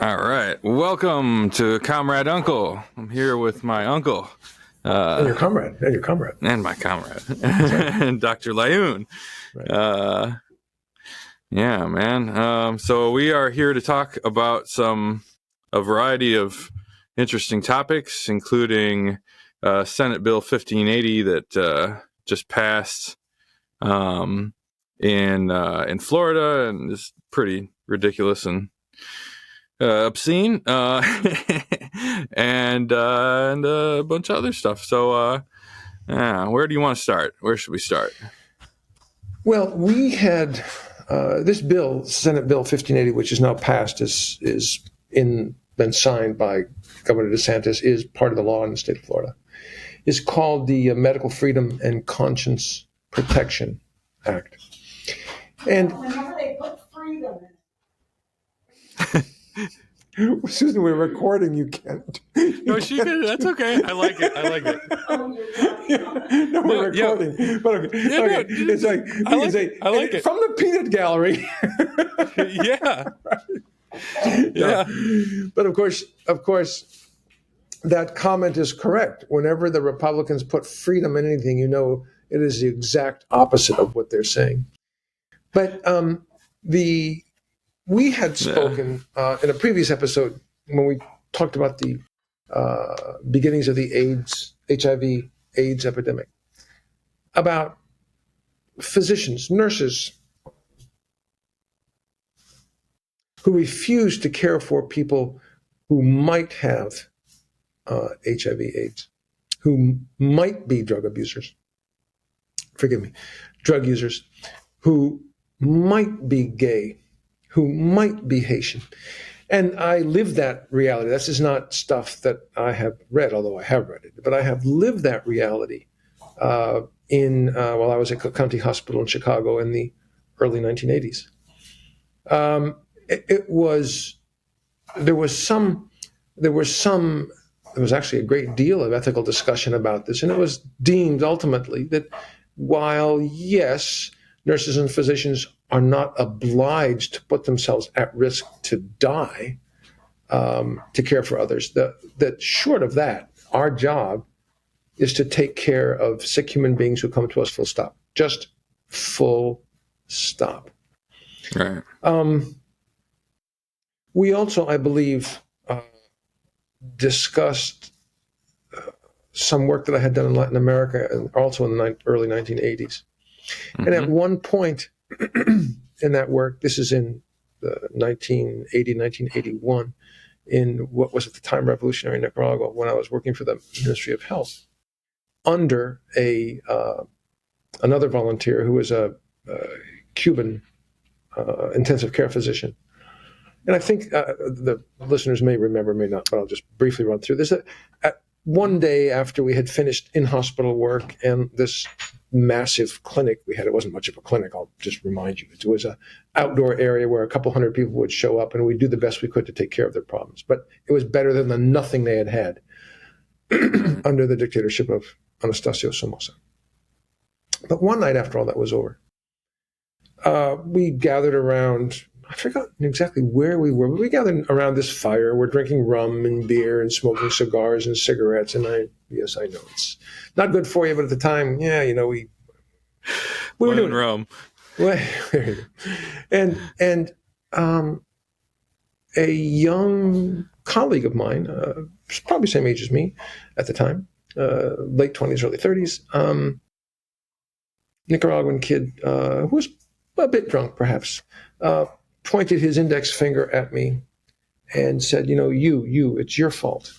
All right. Welcome to Comrade Uncle. I'm here with my uncle. And your comrade. And my comrade. And Dr. Layoun. Right. Yeah, man. So we are here to talk about a variety of interesting topics, including Senate Bill 1580 that just passed in Florida and is pretty ridiculous and obscene, and a bunch of other stuff. So, where do you want to start? Where should we start? Well, we had this bill, Senate Bill 1580, which is now passed, been signed by Governor DeSantis, is part of the law in the state of Florida. Is called the Medical Freedom and Conscience Protection Act. And whenever they put freedom in it. Susan, we're recording. You can't. No, she can. That's okay. I like it. No, we're recording. Yeah. But okay. Yeah, okay. No, it's like I like it from the peanut gallery. Yeah. Right. Yeah. But of course, that comment is correct. Whenever the Republicans put freedom in anything, it is the exact opposite of what they're saying. But we had spoken in a previous episode when we talked about the beginnings of the HIV/AIDS epidemic, about physicians, nurses who refused to care for people who might have HIV/AIDS, who might be drug abusers, drug users, who might be gay, who might be Haitian. And I live that reality. This is not stuff that I have read, although I have read it, but I have lived that reality while I was at Cook County Hospital in Chicago in the early 1980s. There was actually a great deal of ethical discussion about this, and it was deemed ultimately that while, yes, nurses and physicians are not obliged to put themselves at risk to die to care for others, that short of that, our job is to take care of sick human beings who come to us, full stop. Just full stop. Right. We also, I believe, discussed some work that I had done in Latin America, and also in the early 1980s. Mm-hmm. And at one point in that work, this is in 1980, 1981, in what was at the time revolutionary Nicaragua, when I was working for the Ministry of Health, under another volunteer who was a Cuban intensive care physician. And I think the listeners may remember, may not, but I'll just briefly run through this. One day after we had finished in-hospital work and this massive clinic we had, it wasn't much of a clinic, I'll just remind you. It was an outdoor area where a couple hundred people would show up, and we'd do the best we could to take care of their problems. But it was better than the nothing they had under the dictatorship of Anastasio Somoza. But one night after all that was over, we gathered around, I forgot exactly where we were, but we gathered around this fire. We're drinking rum and beer and smoking cigars and cigarettes. And yes, I know it's not good for you, but at the time, we were doing rum. Well, there you go. And a young colleague of mine, probably the same age as me at the time, late 20s, early 30s, Nicaraguan kid who was a bit drunk, perhaps, pointed his index finger at me and said, you, it's your fault.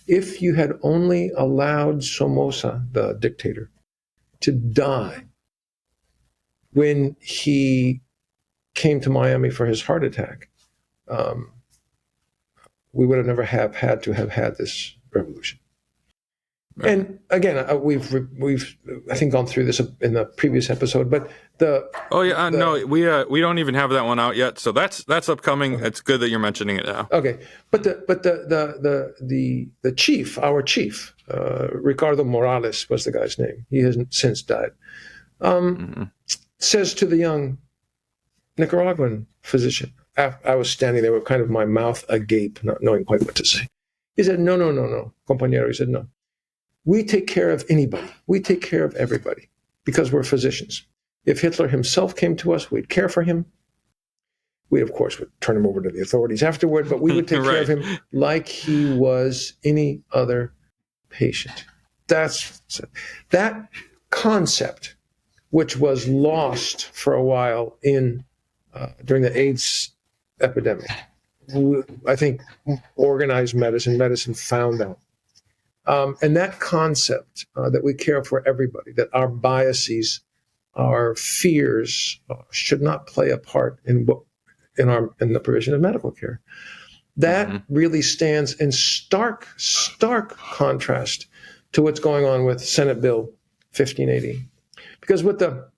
If you had only allowed Somoza, the dictator, to die when he came to Miami for his heart attack, we would have never had to have had this revolution. Right. And again, we've I think gone through this in the previous episode, but we don't even have that one out yet, so that's upcoming. Okay. It's good that you're mentioning it now. Okay, but the chief, our chief, Ricardo Morales was the guy's name. He has since died. Says to the young Nicaraguan physician. I was standing there with kind of my mouth agape, not knowing quite what to say. He said, no, compañero. He said, no. We take care of anybody. We take care of everybody because we're physicians. If Hitler himself came to us, we'd care for him. We, of course, would turn him over to the authorities afterward, but we would take care of him like he was any other patient. That concept, which was lost for a while during the AIDS epidemic. I think organized medicine found out. And that concept that we care for everybody, that our biases, our fears should not play a part in the provision of medical care. That really stands in stark contrast to what's going on with Senate Bill 1580. Because with the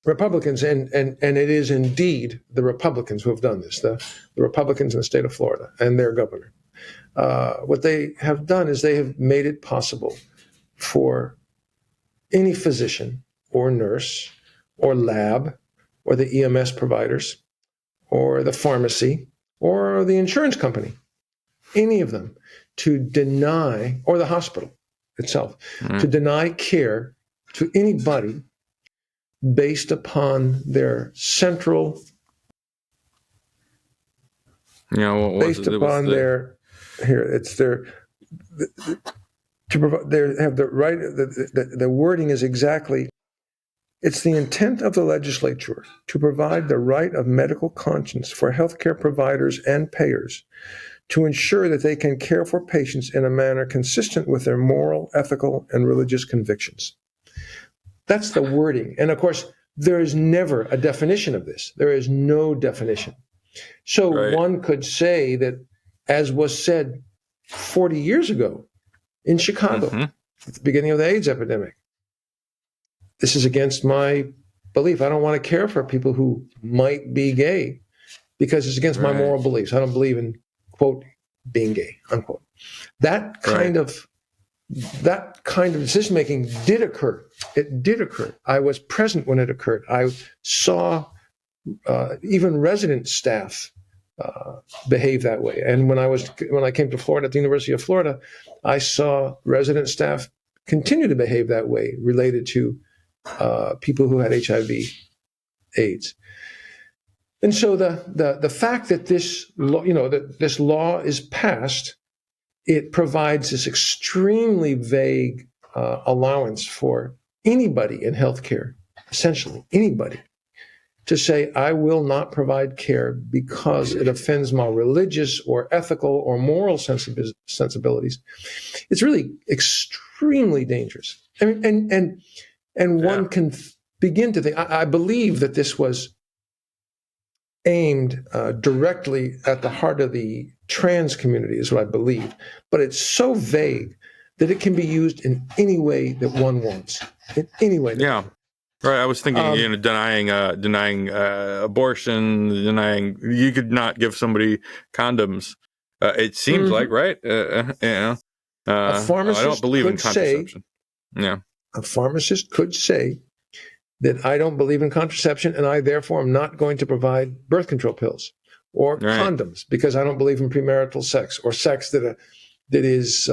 Republicans, and it is indeed the Republicans who have done this, the Republicans in the state of Florida and their governor, what they have done is they have made it possible for any physician or nurse or lab or the EMS providers or the pharmacy or the insurance company, any of them, to deny, or the hospital itself, to deny care to anybody based upon their central, based upon their, to provide, they have the right, the wording is exactly, it's the intent of the legislature to provide the right of medical conscience for healthcare providers and payers to ensure that they can care for patients in a manner consistent with their moral, ethical, and religious convictions. That's the wording. And of course, there is never a definition of this. There is no definition. So one could say that, as was said 40 years ago in Chicago, at the beginning of the AIDS epidemic, this is against my belief. I don't want to care for people who might be gay because it's against my moral beliefs. I don't believe in, quote, being gay, unquote. That kind of decision making did occur. It did occur. I was present when it occurred. I saw even resident staff behave that way. And when I came to Florida, at the University of Florida, I saw resident staff continue to behave that way related to people who had HIV/AIDS. And so the fact that this law is passed, it provides this extremely vague allowance for anybody in healthcare, essentially anybody, to say, I will not provide care because it offends my religious or ethical or moral sensibilities. It's really extremely dangerous. I mean, and one can begin to think, I believe that this was aimed directly at the heart of the trans community, is what I believe. But it's so vague that it can be used in any way that one wants. In any way. Right. I was thinking, denying abortion, denying you could not give somebody condoms. It seems like, right? A pharmacist I don't believe in could contraception. A pharmacist could say that I don't believe in contraception and I therefore am not going to provide birth control pills or condoms because I don't believe in premarital sex or sex that is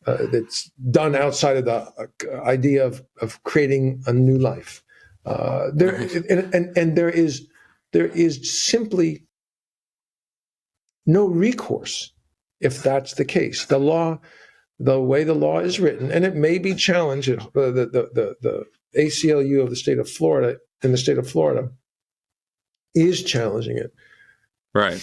that's done outside of the idea of creating a new life. There is simply no recourse if that's the case. The way the law is written, and it may be challenged, the ACLU of the state of Florida, in the state of Florida, is challenging it. Right.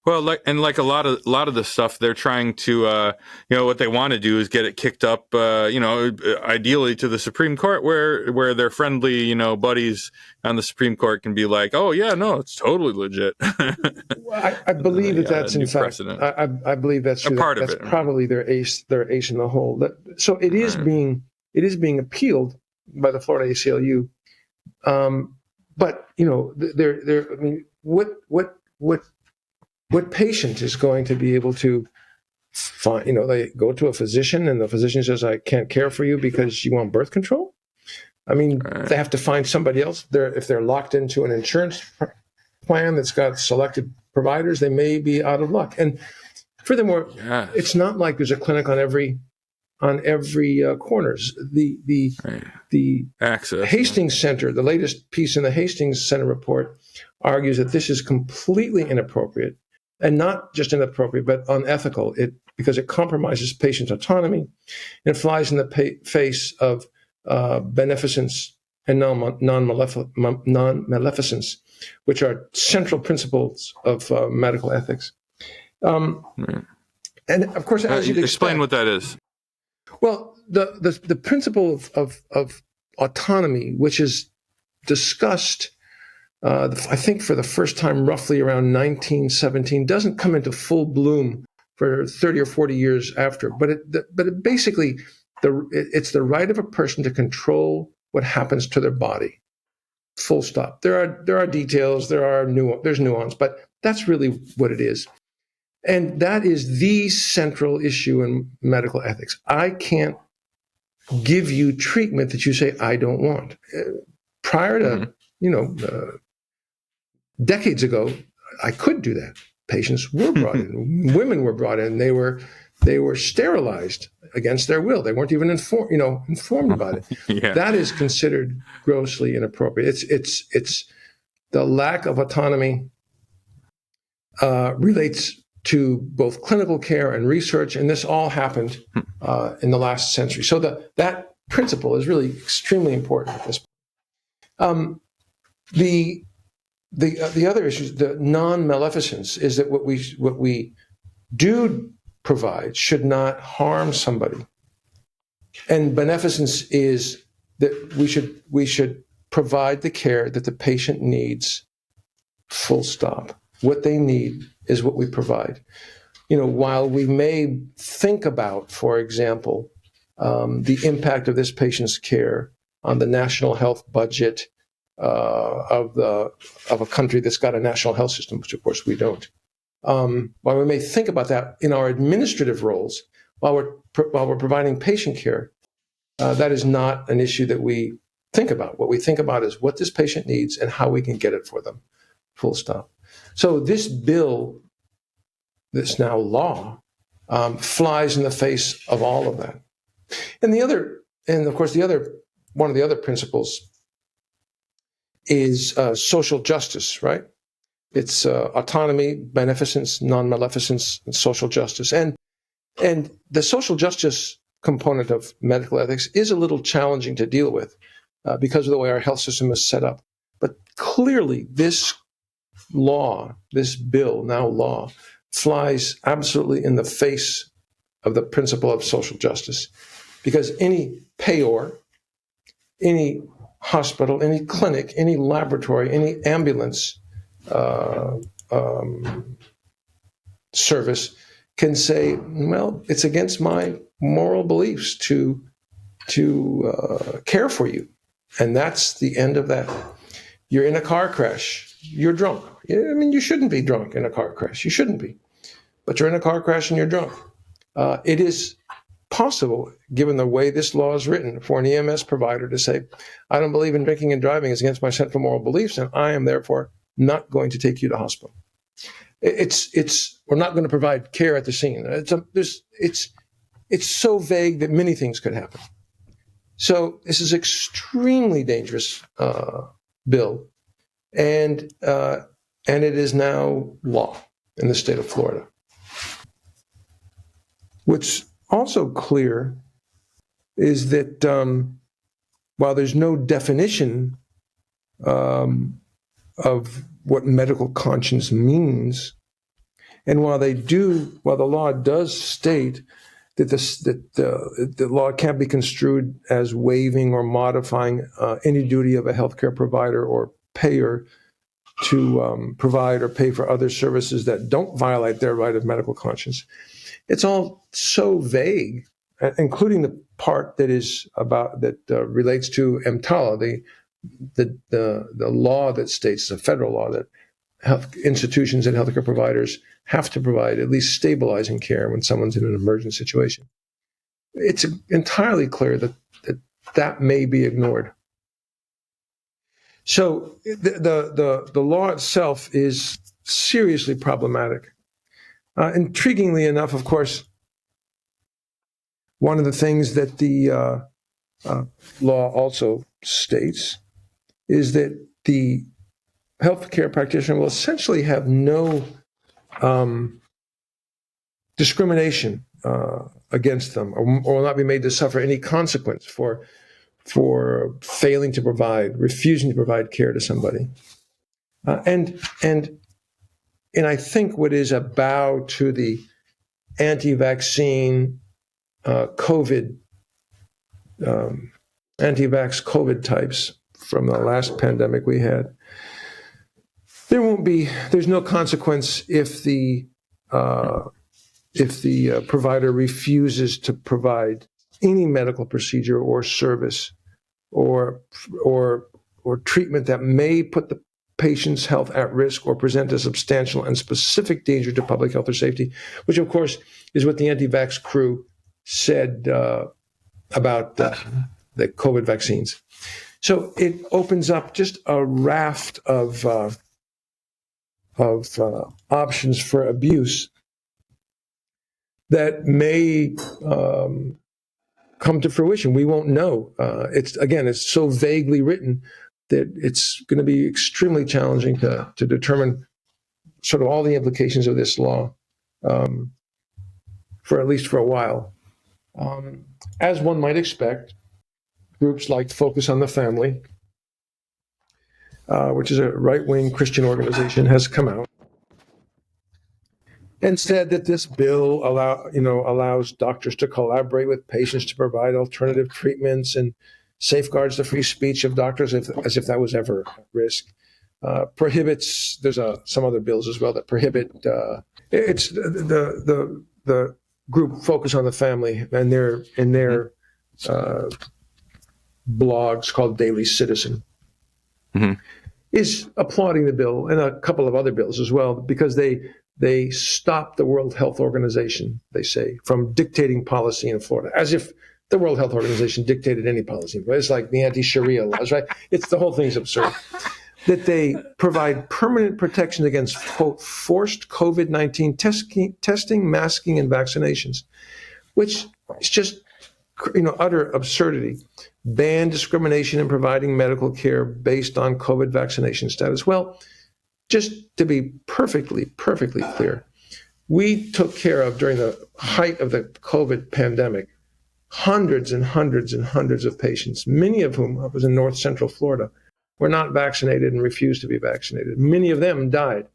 Well, like a lot of the stuff they're trying to, what they want to do is get it kicked up, ideally to the Supreme Court, where their friendly, buddies on the Supreme Court can be like, oh yeah, no, it's totally legit. I believe that's in fact, I believe that's true. Part that's of it. Probably their ace in the hole. So it is being appealed by the Florida ACLU. But what patient is going to be able to find, they go to a physician and the physician says, I can't care for you because you want birth control? I mean, they have to find somebody else. If they're locked into an insurance plan that's got selected providers, they may be out of luck. And furthermore, it's not like there's a clinic on every corners. The access Hastings Center, the latest piece in the Hastings Center report, argues that this is completely inappropriate, and not just inappropriate, but unethical. Because it compromises patient autonomy and flies in the face of beneficence and non-maleficence, which are central principles of medical ethics. And of course, as you'd explain what that is. Well, the principle of autonomy, which is discussed, I think for the first time roughly around 1917, doesn't come into full bloom for 30 or 40 years after. But it basically, it's the right of a person to control what happens to their body. Full stop. There are details, there's nuance, but that's really what it is. And that is the central issue in medical ethics. I can't give you treatment that you say I don't want. Prior to, decades ago, I could do that. Patients were brought in. Women were brought in. They were sterilized against their will. They weren't even informed about it. Yeah. That is considered grossly inappropriate. It's the lack of autonomy relates to both clinical care and research, and this all happened in the last century. So that principle is really extremely important at this point. The other issue, the non-maleficence, is that what we do provide should not harm somebody, and beneficence is that we should provide the care that the patient needs. Full stop. What they need is what we provide. While we may think about, for example, the impact of this patient's care on the national health budget of a country that's got a national health system, which of course we don't. While we may think about that in our administrative roles, while we're providing patient care, that is not an issue that we think about. What we think about is what this patient needs and how we can get it for them. Full stop. So this bill, this now law, flies in the face of all of that. And of course, one of the other principles is social justice, right? It's autonomy, beneficence, non-maleficence, and social justice. And the social justice component of medical ethics is a little challenging to deal with because of the way our health system is set up. But clearly, this bill, now law, flies absolutely in the face of the principle of social justice. Because any payor, any hospital, any clinic, any laboratory, any ambulance service can say, well, it's against my moral beliefs to care for you. And that's the end of that. You're in a car crash. You're drunk. I mean, you shouldn't be drunk in a car crash. You shouldn't be. But you're in a car crash and you're drunk. It is possible, given the way this law is written, for an EMS provider to say, I don't believe in drinking and driving. It's against my central moral beliefs, and I am therefore not going to take you to hospital. We're not going to provide care at the scene. It's so vague that many things could happen. So this is extremely dangerous bill, and it is now law in the state of Florida. What's also clear is that while there's no definition of what medical conscience means, and while the law does state that the law can't be construed as waiving or modifying any duty of a healthcare provider or payer to provide or pay for other services that don't violate their right of medical conscience. It's all so vague, including the part that relates to EMTALA, the law that states, the federal law, that health institutions and healthcare providers have to provide at least stabilizing care when someone's in an emergent situation. It's entirely clear that may be ignored. So the law itself is seriously problematic. Intriguingly enough, of course, one of the things that the law also states is that the healthcare practitioner will essentially have no discrimination against them, or will not be made to suffer any consequence for failing to provide, refusing to provide care to somebody. And I think what is a bow to the anti-vaccine COVID, anti-vax COVID types from the last pandemic we had. There's no consequence if the provider refuses to provide any medical procedure or service or treatment that may put the patient's health at risk or present a substantial and specific danger to public health or safety, which of course is what the anti-vax crew said about the COVID vaccines. So it opens up just a raft of options for abuse that may come to fruition. We won't know. It's so vaguely written that it's going to be extremely challenging to determine sort of all the implications of this law for at least for a while. As one might expect, groups like Focus on the Family, which is a right-wing Christian organization, has come out and said that this bill allows doctors to collaborate with patients to provide alternative treatments and safeguards the free speech of doctors as if that was ever at risk. Prohibits. There's some other bills as well that prohibit. It's the group Focus on the Family and their blogs called Daily Citizen is applauding the bill and a couple of other bills as well because they stop the World Health Organization, they say, from dictating policy in Florida, as if the World Health Organization dictated any policy. It's like the anti-Sharia laws, right? The whole thing's absurd. That they provide permanent protection against, quote, forced COVID-19 testing, masking, and vaccinations, which is just, utter absurdity. Ban discrimination in providing medical care based on COVID vaccination status. Well, just to be perfectly clear, we took care of, during the height of the COVID pandemic, hundreds and hundreds and hundreds of patients, many of whom, I was in North Central Florida, were not vaccinated and refused to be vaccinated. Many of them died.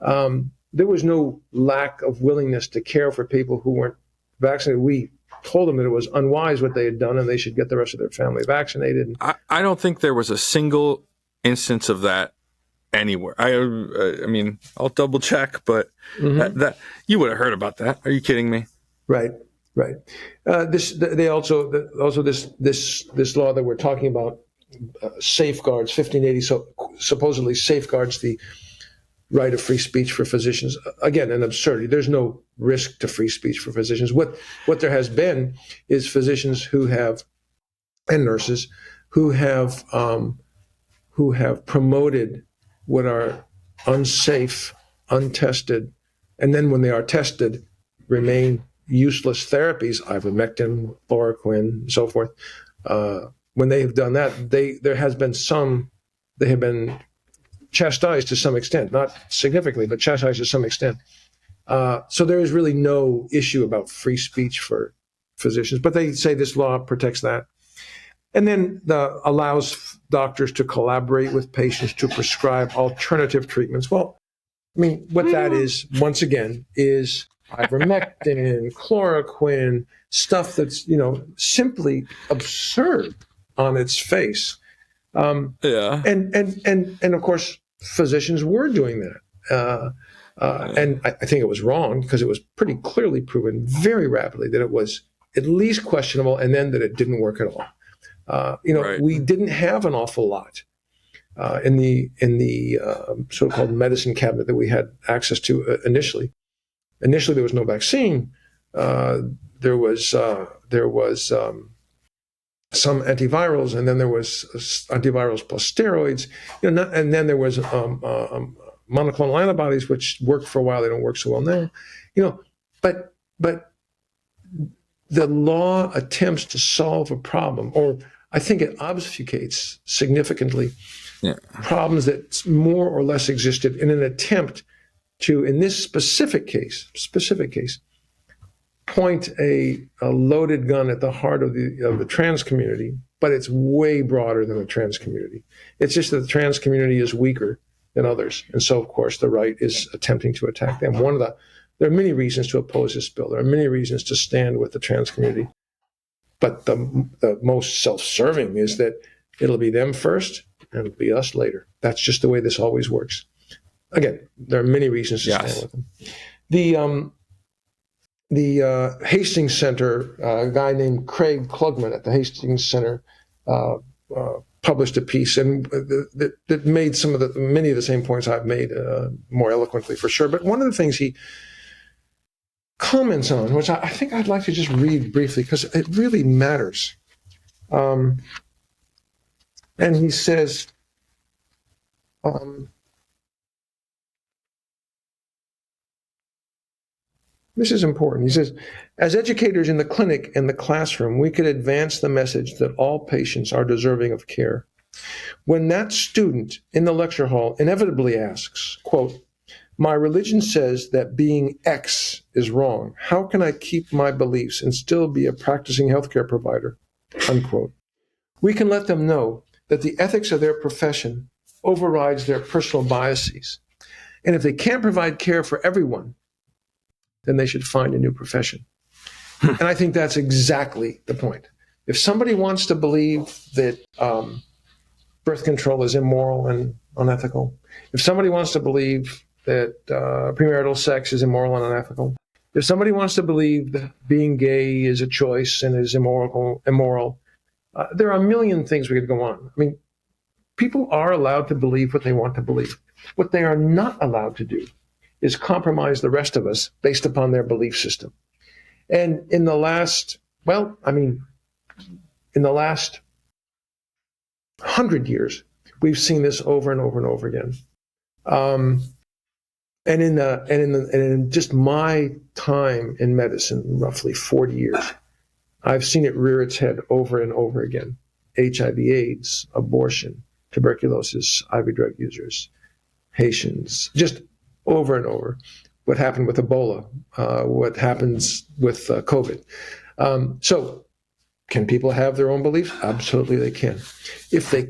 There was no lack of willingness to care for people who weren't vaccinated. We told them that it was unwise what they had done and they should get the rest of their family vaccinated. I don't think there was a single instance of that anywhere. I mean, I'll double check, but that you would have heard about that. Are you kidding me? Right. This law that we're talking about safeguards 1580. So supposedly safeguards the right of free speech for physicians. Again, an absurdity. There's no risk to free speech for physicians. What there has been is physicians and nurses who have promoted what are unsafe, untested, and then when they are tested, remain useless therapies, ivermectin, chloroquine, and so forth. When they have done that, they have been chastised to some extent, not significantly, but chastised to some extent. So there is really no issue about free speech for physicians, but they say this law protects that. And then allows doctors to collaborate with patients to prescribe alternative treatments. Well, I mean, what that is, once again, is ivermectin, chloroquine, stuff that's, simply absurd on its face. And of course, physicians were doing that. And I think it was wrong because it was pretty clearly proven very rapidly that it was at least questionable and then that it didn't work at all. Right. We didn't have an awful lot in the so-called medicine cabinet that we had access to initially. Initially, there was no vaccine. There was some antivirals, and then there was antivirals plus steroids, and then there was monoclonal antibodies, which worked for a while. They don't work so well now, but the law attempts to solve a problem, or I think it obfuscates significantly problems that more or less existed in an attempt to, in this specific case, point a loaded gun at the heart of the trans community, but it's way broader than the trans community. It's just that the trans community is weaker than others, and so of course the right is attempting to attack them. There are many reasons to oppose this bill. There are many reasons to stand with the trans community, but the most self-serving is that it'll be them first and it'll be us later. That's just the way this always works. Again, there are many reasons to stand with them. The Hastings Center, a guy named Craig Klugman at the Hastings Center published a piece and that made many of the same points I've made more eloquently, for sure. But one of the things he comments on, which I think I'd like to just read briefly because it really matters. And he says, this is important. He says, as educators in the clinic and the classroom, we could advance the message that all patients are deserving of care. When that student in the lecture hall inevitably asks, quote, my religion says that being X is wrong. How can I keep my beliefs and still be a practicing healthcare provider? Unquote. We can let them know that the ethics of their profession overrides their personal biases. And if they can't provide care for everyone, then they should find a new profession. And I think that's exactly the point. If somebody wants to believe that birth control is immoral and unethical, if somebody wants to believe that premarital sex is immoral and unethical, if somebody wants to believe that being gay is a choice and is immoral, there are a million things we could go on. I mean, people are allowed to believe what they want to believe. What they are not allowed to do is compromise the rest of us based upon their belief system. And in the last 100 years, we've seen this over and over and over again. And in just my time in medicine, roughly 40 years, I've seen it rear its head over and over again. HIV/AIDS, abortion, tuberculosis, IV drug users, Haitians, just over and over. What happened with Ebola, what happens with COVID. So can people have their own beliefs? Absolutely they can. If they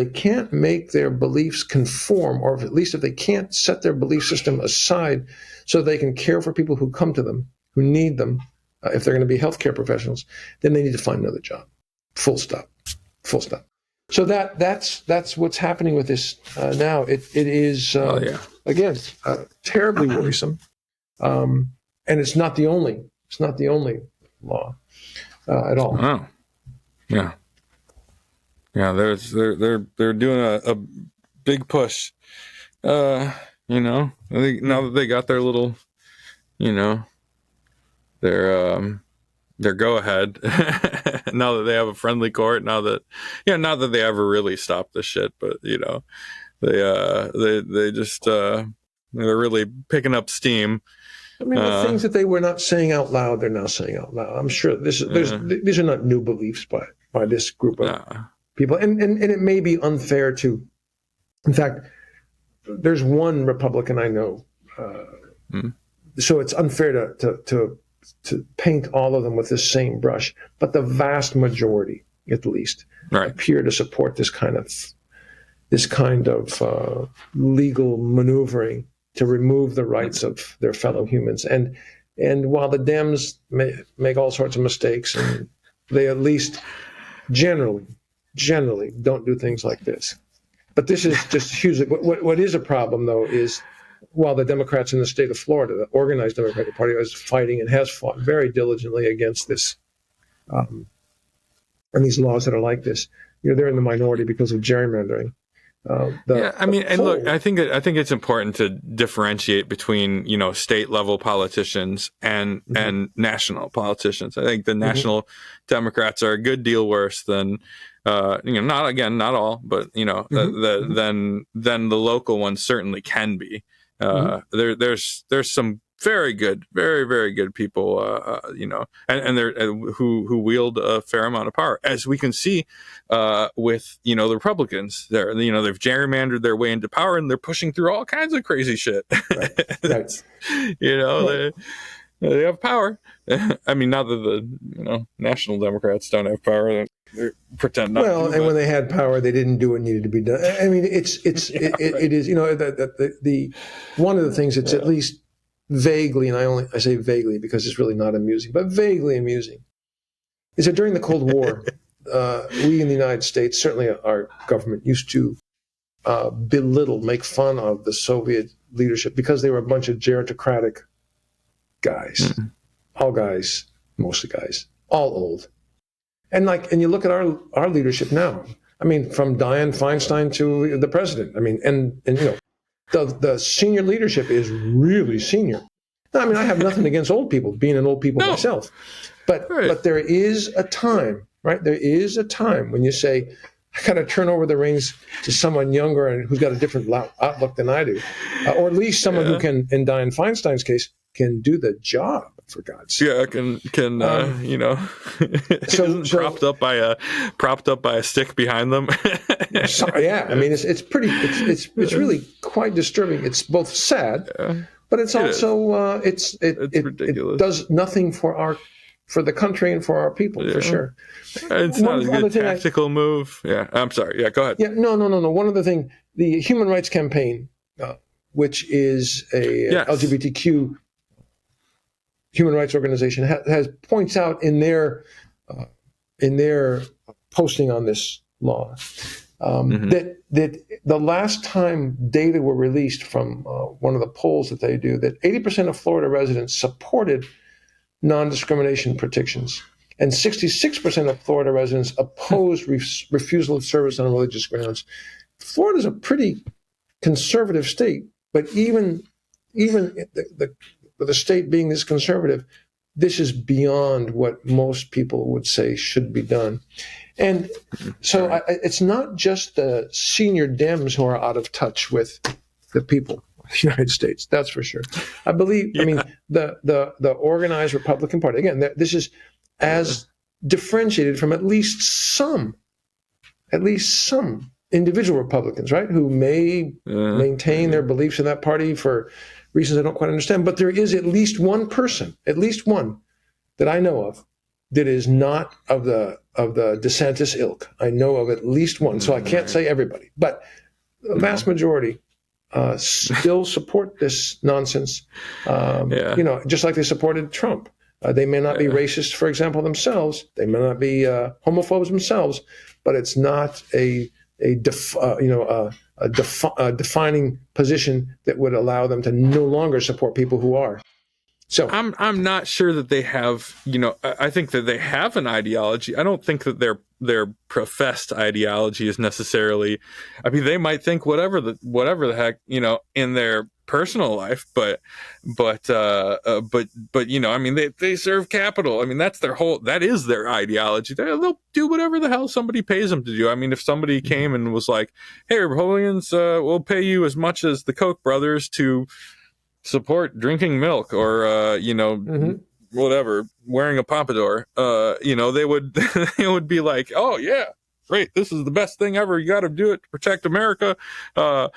can't make their beliefs conform, or at least if they can't set their belief system aside so they can care for people who come to them, who need them, if they're going to be healthcare professionals, then they need to find another job. Full stop. Full stop. So that's what's happening with this now. It is again terribly worrisome, and it's not the only law at all. Oh, yeah. They're doing a big push. Now that they got their little, their go ahead. Now that they have a friendly court, not that they ever really stopped this shit, but they just they're really picking up steam. I mean, the things that they were not saying out loud, they're now saying out loud. I'm sure these are not new beliefs by this group of people, and it may be unfair to. In fact, there's one Republican I know, so it's unfair to paint all of them with the same brush, but the vast majority, at least, appear to support this kind of legal maneuvering to remove the rights of their fellow humans. And while the Dems may make all sorts of mistakes, and they at least generally don't do things like this. But this is just huge. What is a problem, though, is while the Democrats in the state of Florida, the organized Democratic Party, is fighting and has fought very diligently against this, and these laws that are like this, they're in the minority because of gerrymandering. Look, I think it's important to differentiate between, state level politicians and national politicians. I think the national Democrats are a good deal worse than, not all, but then the local ones certainly can be. There's some very good, very, very good people, and they're who wield a fair amount of power, as we can see with the Republicans. They've gerrymandered their way into power, and they're pushing through all kinds of crazy shit. Right. They have power. I mean, not that the national Democrats don't have power. They pretend not to. Well, and when they had power, they didn't do what needed to be done. I mean, it is the one of the things that's at least vaguely, and I say vaguely because it's really not amusing, but vaguely amusing, is that during the Cold War, we in the United States, certainly our government, used to make fun of the Soviet leadership because they were a bunch of gerontocratic guys, all guys, mostly guys, all old. And you look at our leadership now. I mean, from Dianne Feinstein to the president. I mean, and the senior leadership is really senior. Now, I mean, I have nothing against old people, being an old people myself, but there is a time, right? There is a time when you say, I got to turn over the reins to someone younger and who's got a different outlook than I do, or at least someone who can, in Dianne Feinstein's case, can do the job. For God's sake. Yeah, so propped up by a stick behind them. I mean, it's really quite disturbing. It's both sad, but it's also it ridiculous. It does nothing for the country and for our people, for sure. It's not a good tactical move. Yeah, I'm sorry. Yeah, go ahead. Yeah, no. One other thing, the Human Rights Campaign, which is a LGBTQ human rights organization, points out in their posting on this law that the last time data were released from one of the polls that they do, that 80% of Florida residents supported non-discrimination protections, and 66% of Florida residents opposed refusal of service on religious grounds. Florida's a pretty conservative state, but even the state being this conservative, this is beyond what most people would say should be done. And so it's not just the senior Dems who are out of touch with the people of the United States, that's for sure. I believe, I mean, the organized Republican Party, again, this is as differentiated from at least some individual Republicans, right, who may maintain their beliefs in that party for reasons I don't quite understand, but there is at least one person, that I know of, that is not of the DeSantis ilk. I know of at least one, so I can't say everybody, but the vast majority still support this nonsense. Just like they supported Trump. They may not be racist, for example, themselves. They may not be homophobes themselves, but it's not a defining position that would allow them to no longer support people who are. So I'm not sure that they have, I think that they have an ideology. I don't think that their professed ideology is necessarily, I mean, they might think whatever the heck, in their personal life, but I mean, they serve capital. I mean, that is their ideology. They'll do whatever the hell somebody pays them to do. I mean, if somebody came and was like, hey, Republicans, we'll pay you as much as the Koch brothers to support drinking milk or, whatever, wearing a pompadour, they would be like, oh yeah, great, this is the best thing ever. You got to do it to protect America. And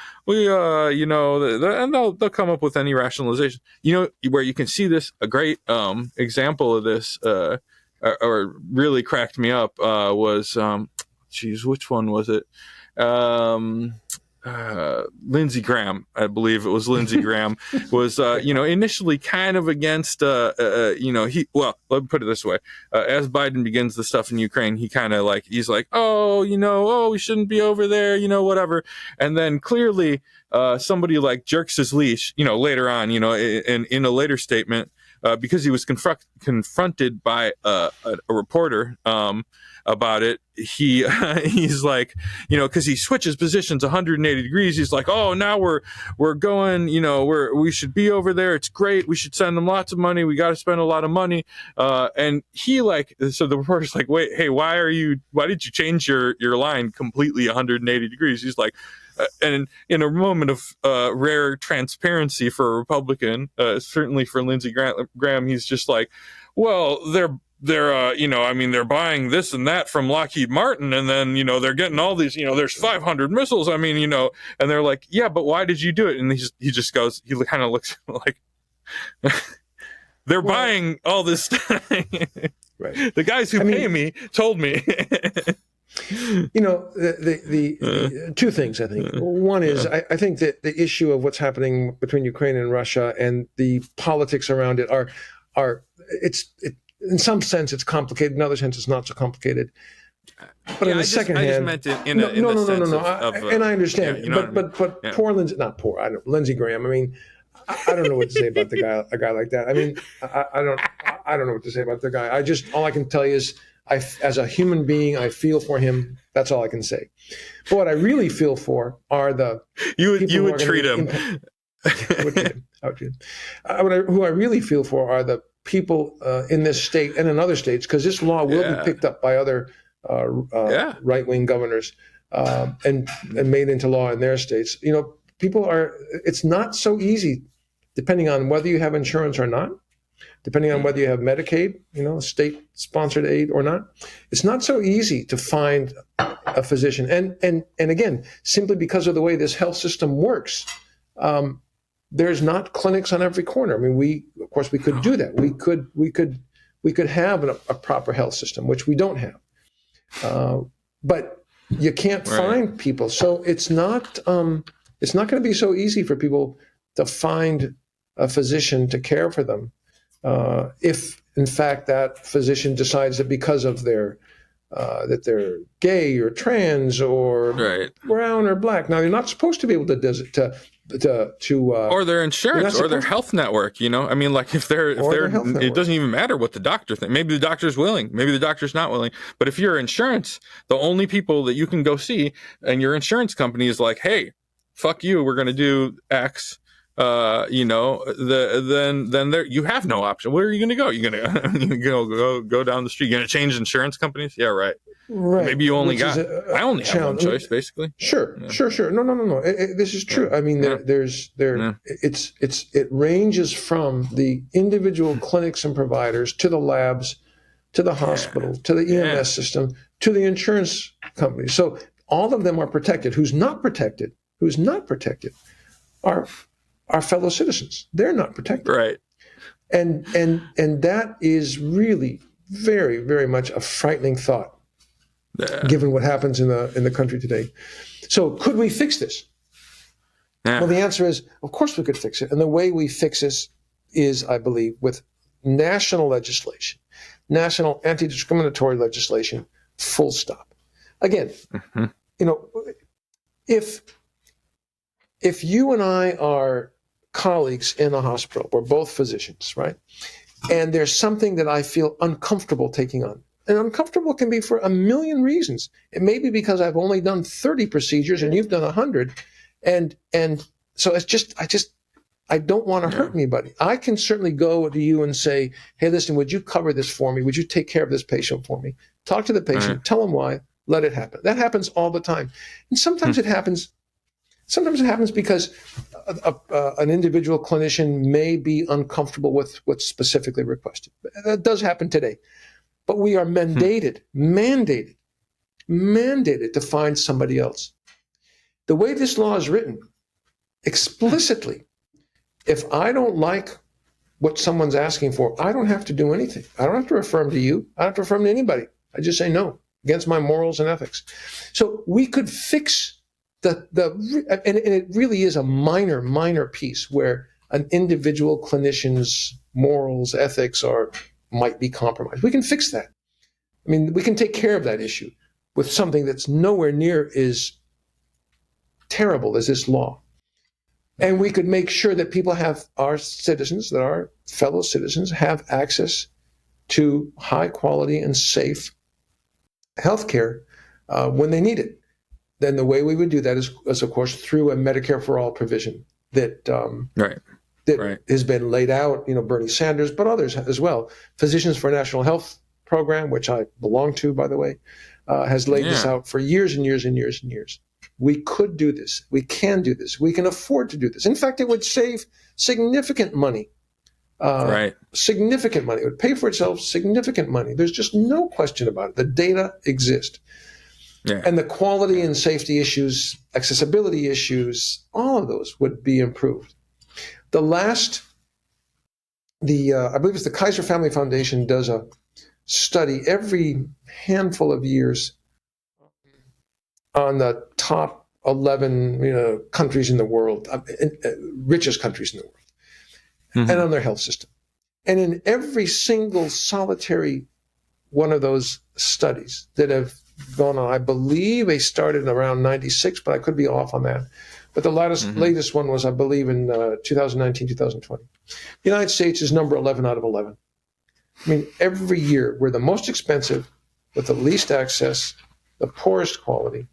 they'll come up with any rationalization. Where you can see this, a great example of this, or really cracked me up, was, which one was it? Lindsey Graham, I believe it was Lindsey Graham, was initially kind of against let me put it this way, as Biden begins the stuff in Ukraine, he kind of he's like, we shouldn't be over there, whatever, and then clearly somebody jerks his leash, later on, in a later statement, because he was confronted by a reporter about it. He's like, because he switches positions 180 degrees. He's like, oh, now we're going, we should be over there. It's great. We should send them lots of money. We got to spend a lot of money. And so the reporter's like, wait, hey, why did you change your line completely 180 degrees? He's like, and in a moment of rare transparency for a Republican, certainly for Lindsey Graham, he's just like, well, they're buying this and that from Lockheed Martin, and then, they're getting all these, there's 500 missiles. And they're like, yeah, but why did you do it? And he just goes, he kind of looks like, they're buying all this stuff. Right. The guys who pay me told me. The two things, I think. One is, I think that the issue of what's happening between Ukraine and Russia and the politics around it in some sense it's complicated. In other sense, it's not so complicated. But on the second hand, I just meant it and I understand. But poor Lindsey, Lindsey Graham. I mean, I don't know what to say about a guy like that. I mean, I don't know what to say about the guy. All I can tell you is, as a human being, I feel for him. That's all I can say. But what I really feel for are the you would treat him. I would treat him. Who I really feel for are the people in this state and in other states, because this law will be picked up by other right-wing governors and made into law in their states. It's not so easy, depending on whether you have insurance or not, depending on whether you have Medicaid, state-sponsored aid or not. It's not so easy to find a physician. And again, simply because of the way this health system works, there's not clinics on every corner. I mean, we could do that. We could have a proper health system, which we don't have. But you can't find people. So it's not going to be so easy for people to find a physician to care for them. If in fact that physician decides that because of that they're gay or trans or brown or black. Now, you're not supposed to be able to or their insurance or their health network. I mean, like if they're it doesn't even matter what the doctor thinks. Maybe the doctor's willing, maybe the doctor's not willing. But if your insurance, the only people that you can go see, and your insurance company is like, hey, fuck you, we're going to do X. Then there you have no option. Where are you going to go? You're going to go down the street. You're going to change insurance companies? Yeah, right. Maybe you only I only have one choice, basically. Sure. No. This is true. I mean, it ranges from the individual clinics and providers to the labs, to the hospital, to the EMS system, to the insurance companies. So all of them are protected. Who's not protected are our fellow citizens. They're not protected. Right. And that is really very, very much a frightening thought, given what happens in the country today. So could we fix this? Well, the answer is, of course we could fix it. And the way we fix this is, I believe, with national legislation, national anti-discriminatory legislation, full stop. Again, if you and I are colleagues in a hospital, we're both physicians, right? And there's something that I feel uncomfortable taking on. And uncomfortable can be for a million reasons. It may be because I've only done 30 procedures and you've done 100. And so I don't want to hurt anybody. I can certainly go to you and say, hey, listen, would you cover this for me? Would you take care of this patient for me? Talk to the patient, tell them why, let it happen. That happens all the time. And sometimes it happens because an individual clinician may be uncomfortable with what's specifically requested. That does happen today. But we are mandated to find somebody else. The way this law is written, explicitly, if I don't like what someone's asking for, I don't have to do anything. I don't have to refer them to you. I don't have to refer them to anybody. I just say no, against my morals and ethics. So we could fix and it really is a minor piece where an individual clinician's morals, ethics might be compromised. We can fix that. I mean, we can take care of that issue with something that's nowhere near as terrible as this law. And we could make sure that people have, our citizens, that our fellow citizens have access to high quality and safe healthcare when they need it. Then the way we would do that is of course, through a Medicare for all provision that has been laid out, Bernie Sanders, but others as well. Physicians for a National Health Program, which I belong to, by the way, has laid this out for years and years and years and years. We could do this. We can do this. We can afford to do this. In fact, it would save significant money. Significant money. It would pay for itself significant money. There's just no question about it. The data exist. Yeah. And the quality and safety issues, accessibility issues, all of those would be improved. I believe it's the Kaiser Family Foundation does a study every handful of years on the top 11 countries in the world, richest countries in the world, and on their health system. And in every single solitary one of those studies that have gone on, I believe they started around 96, but I could be off on that. But the latest one was, I believe, in 2019, 2020. The United States is number 11 out of 11. I mean, every year we're the most expensive, with the least access, the poorest quality,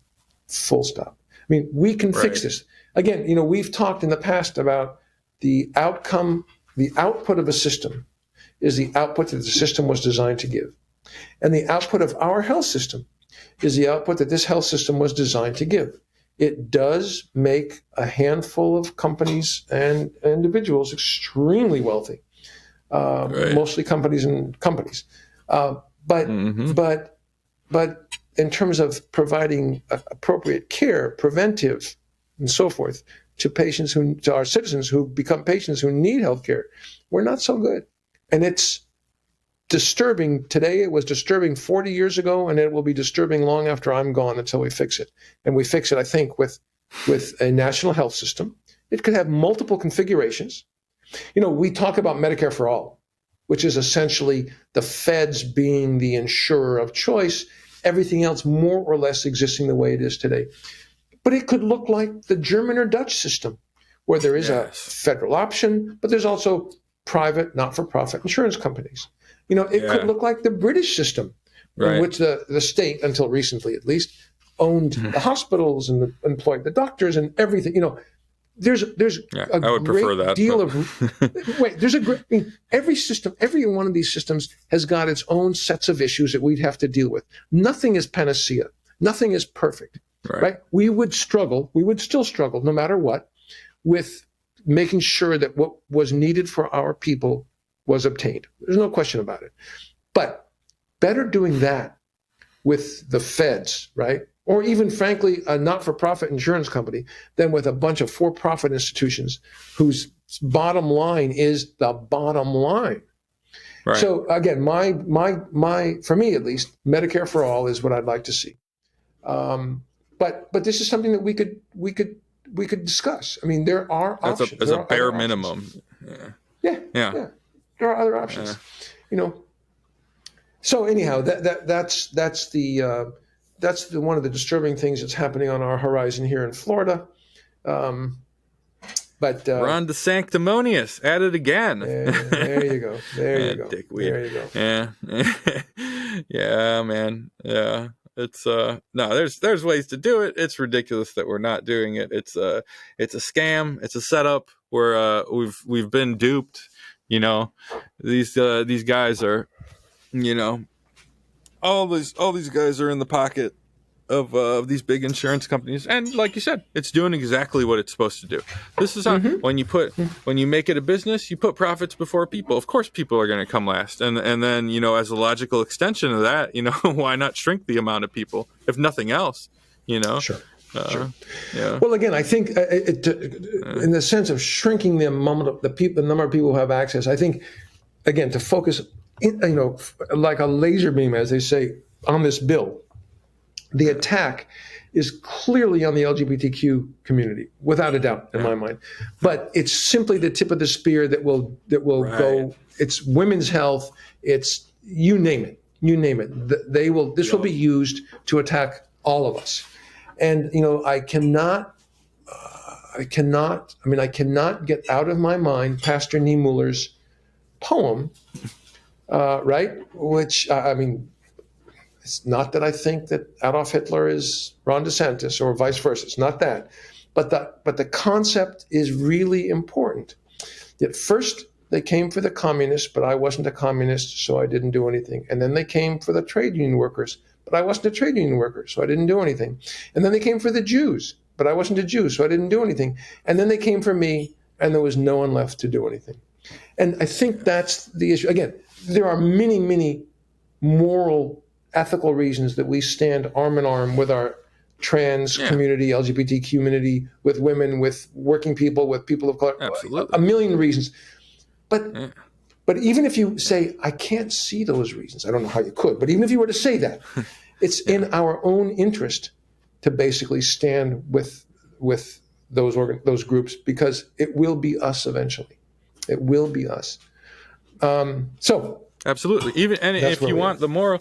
full stop. I mean, we can fix this. Again, we've talked in the past about the outcome, the output of a system is the output that the system was designed to give. And the output of our health system is the output that this health system was designed to give. It does make a handful of companies and individuals extremely wealthy, mostly companies and companies. But in terms of providing appropriate care, preventive, and so forth, to our citizens who become patients who need health care, we're not so good. And it's disturbing today. It was disturbing 40 years ago, and it will be disturbing long after I'm gone until we fix it. And we fix it, I think, with a national health system. It could have multiple configurations. We talk about Medicare for all, which is essentially the feds being the insurer of choice, everything else more or less existing the way it is today. But it could look like the German or Dutch system, where there is a federal option, but there's also private, not-for-profit insurance companies. It could look like the British system, in which the state, until recently at least, owned the hospitals and employed the doctors and everything. There's a I would prefer that, deal of there's a great every system, every one of these systems has got its own sets of issues that we'd have to deal with. Nothing is panacea. Nothing is perfect. Right? We would still struggle, no matter what, with making sure that what was needed for our people was obtained. There's no question about it. But better doing that with the feds, right? Or even, frankly, a not-for-profit insurance company than with a bunch of for-profit institutions whose bottom line is the bottom line. Right. So again, my for me at least, Medicare for all is what I'd like to see. But this is something that we could discuss. I mean, there are options. As a bare minimum. Yeah. There are other options. So anyhow, that's the one of the disturbing things that's happening on our horizon here in Florida. But Ron DeSanctimonious at it again. There you go. There you go. Dickweed. There you go. Yeah, man. Yeah. It's there's ways to do it. It's ridiculous that we're not doing it. It's a scam. It's a setup where we've been duped. These guys are, all these guys are in the pocket of these big insurance companies, and like you said, it's doing exactly what it's supposed to do. This is how, when you make it a business, you put profits before people. Of course, people are going to come last, and then as a logical extension of that, why not shrink the amount of people, if nothing else? Sure. Sure. Yeah. Well, again, I think in the sense of shrinking the number of people who have access, I think, again, to focus, like a laser beam, as they say, on this bill, the attack is clearly on the LGBTQ community, without a doubt, in my mind. But it's simply the tip of the spear that will go. It's women's health. It's you name it. This will be used to attack all of us. And I cannot I cannot get out of my mind Pastor Niemöller's poem, right? Which, it's not that I think that Adolf Hitler is Ron DeSantis or vice versa. It's not that. But the concept is really important. At first, they came for the communists, but I wasn't a communist, so I didn't do anything. And then they came for the trade union workers, but I wasn't a trade union worker, so I didn't do anything. And then they came for the Jews, but I wasn't a Jew, so I didn't do anything. And then they came for me, and there was no one left to do anything. And I think that's the issue. Again, there are many, many moral, ethical reasons that we stand arm in arm with our trans community, LGBT community, with women, with working people, with people of color. Absolutely. A million reasons. But even if you say, I can't see those reasons, I don't know how you could, but even if you were to say that, it's in our own interest to basically stand with those groups, because it will be us eventually. It will be us. Absolutely. Even and if you want the moral,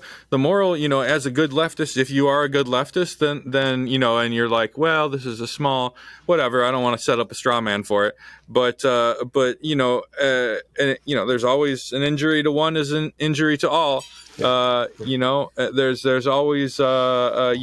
as a good leftist, if you are a good leftist, then and you're like, well, this is a small whatever. I don't want to set up a straw man for it. But there's always an injury to one is an injury to all. There's always Thomas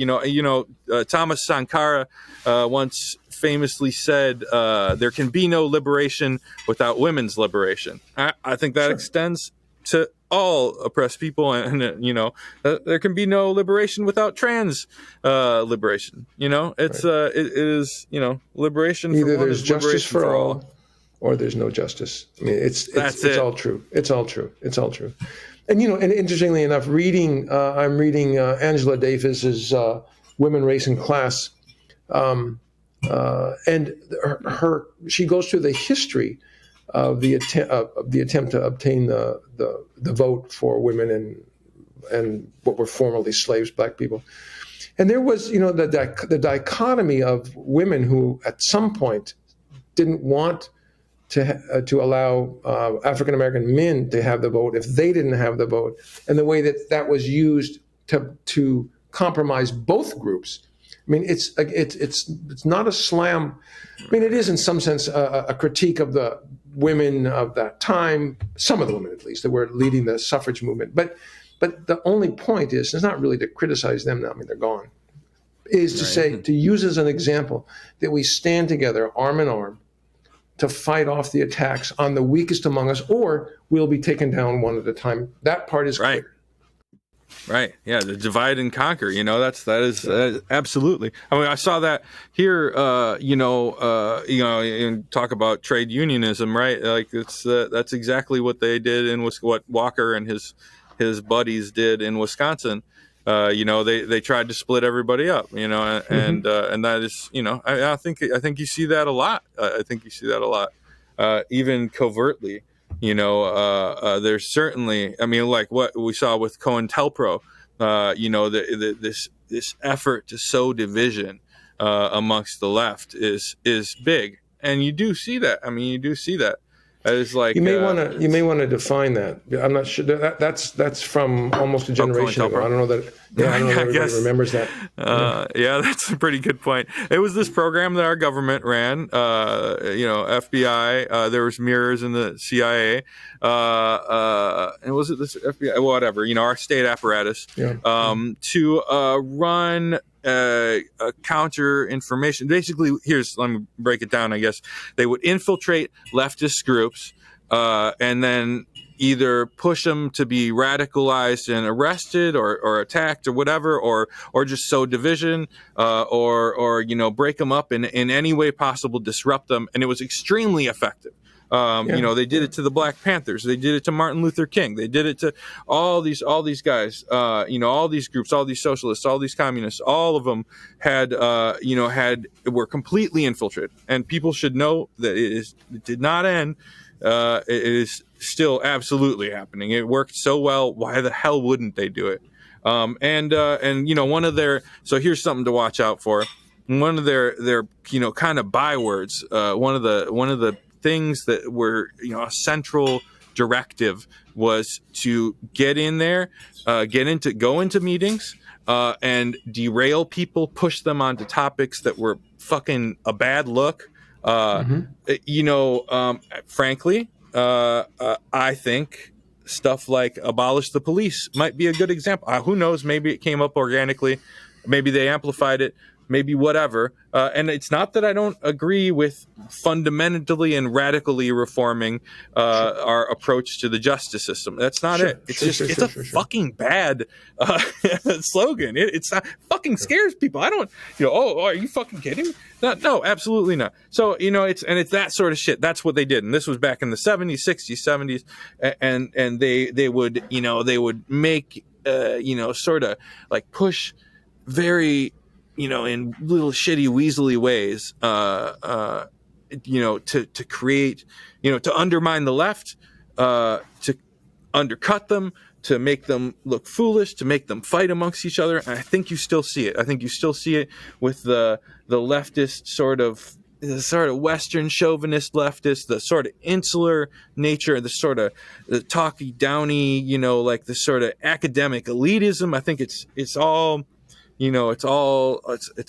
Sankara once famously said, there can be no liberation without women's liberation. I think that extends to all oppressed people, and there can be no liberation without trans liberation. It is liberation. Either for there's justice for all, or there's no justice. I mean, it's all true. It's all true. It's all true. And and interestingly enough, I'm reading Angela Davis's Women, Race, and Class, and she goes through the history of the attempt to obtain the vote for women and what were formerly slaves, black people. And there was the dichotomy of women who at some point didn't want to allow African American men to have the vote if they didn't have the vote, and the way that was used to compromise both groups. I mean, it's not a slam. I mean, it is in some sense a critique of the women of that time, some of the women at least, that were leading the suffrage movement. But the only point is not really to criticize them now. I mean, they're gone. Is to say, to use as an example that we stand together, arm in arm, to fight off the attacks on the weakest among us, or we'll be taken down one at a time. That part is clear. Right. Yeah. The divide and conquer. That is absolutely. I mean, I saw that here. And talk about trade unionism, right? Like that's exactly what they did, and was what Walker and his buddies did in Wisconsin. They tried to split everybody up. And that is, I think you see that a lot. I think you see that a lot, even covertly. There's certainly, like what we saw with COINTELPRO, this effort to sow division amongst the left is big, and you do see that. It's like you may want to define that. I'm not sure that's from almost a generation ago. I don't know that. Yeah, I don't know if everybody remembers that. Yeah, that's a pretty good point. It was this program that our government ran. FBI. There was mirrors in the CIA. And was it this FBI? Whatever. Our state apparatus. To run counter information. Basically, let me break it down, I guess. They would infiltrate leftist groups and then either push them to be radicalized and arrested or attacked or whatever, or just sow division or break them up in any way possible, disrupt them. And it was extremely effective. They did it to the Black Panthers. They did it to Martin Luther King. They did it to all these guys. All these groups, all these socialists, all these communists. All of them were completely infiltrated. And people should know that it did not end. It is still absolutely happening. It worked so well. Why the hell wouldn't they do it? One of their. So here's something to watch out for. One of their kind of bywords. One of the things that were a central directive was to get in there, go into meetings, and derail people, push them onto topics that were fucking a bad look, Frankly, I think stuff like abolish the police might be a good example. Who knows? Maybe it came up organically. Maybe they amplified it. Maybe whatever. And it's not that I don't agree with fundamentally and radically reforming our approach to the justice system. That's not it. It's a fucking bad slogan. It's not fucking scares people. I don't, are you fucking kidding me? No, absolutely not. So, it's that sort of shit. That's what they did. And this was back in the 70s, 60s, 70s. And they would make, sort of like push very, in little shitty weaselly ways, to create, to undermine the left, to undercut them, to make them look foolish, to make them fight amongst each other. And I think you still see it. I think you still see it with the leftist the sort of Western chauvinist leftist, the sort of insular nature, the sort of the talky downy, like the sort of academic elitism. I think it's all. It's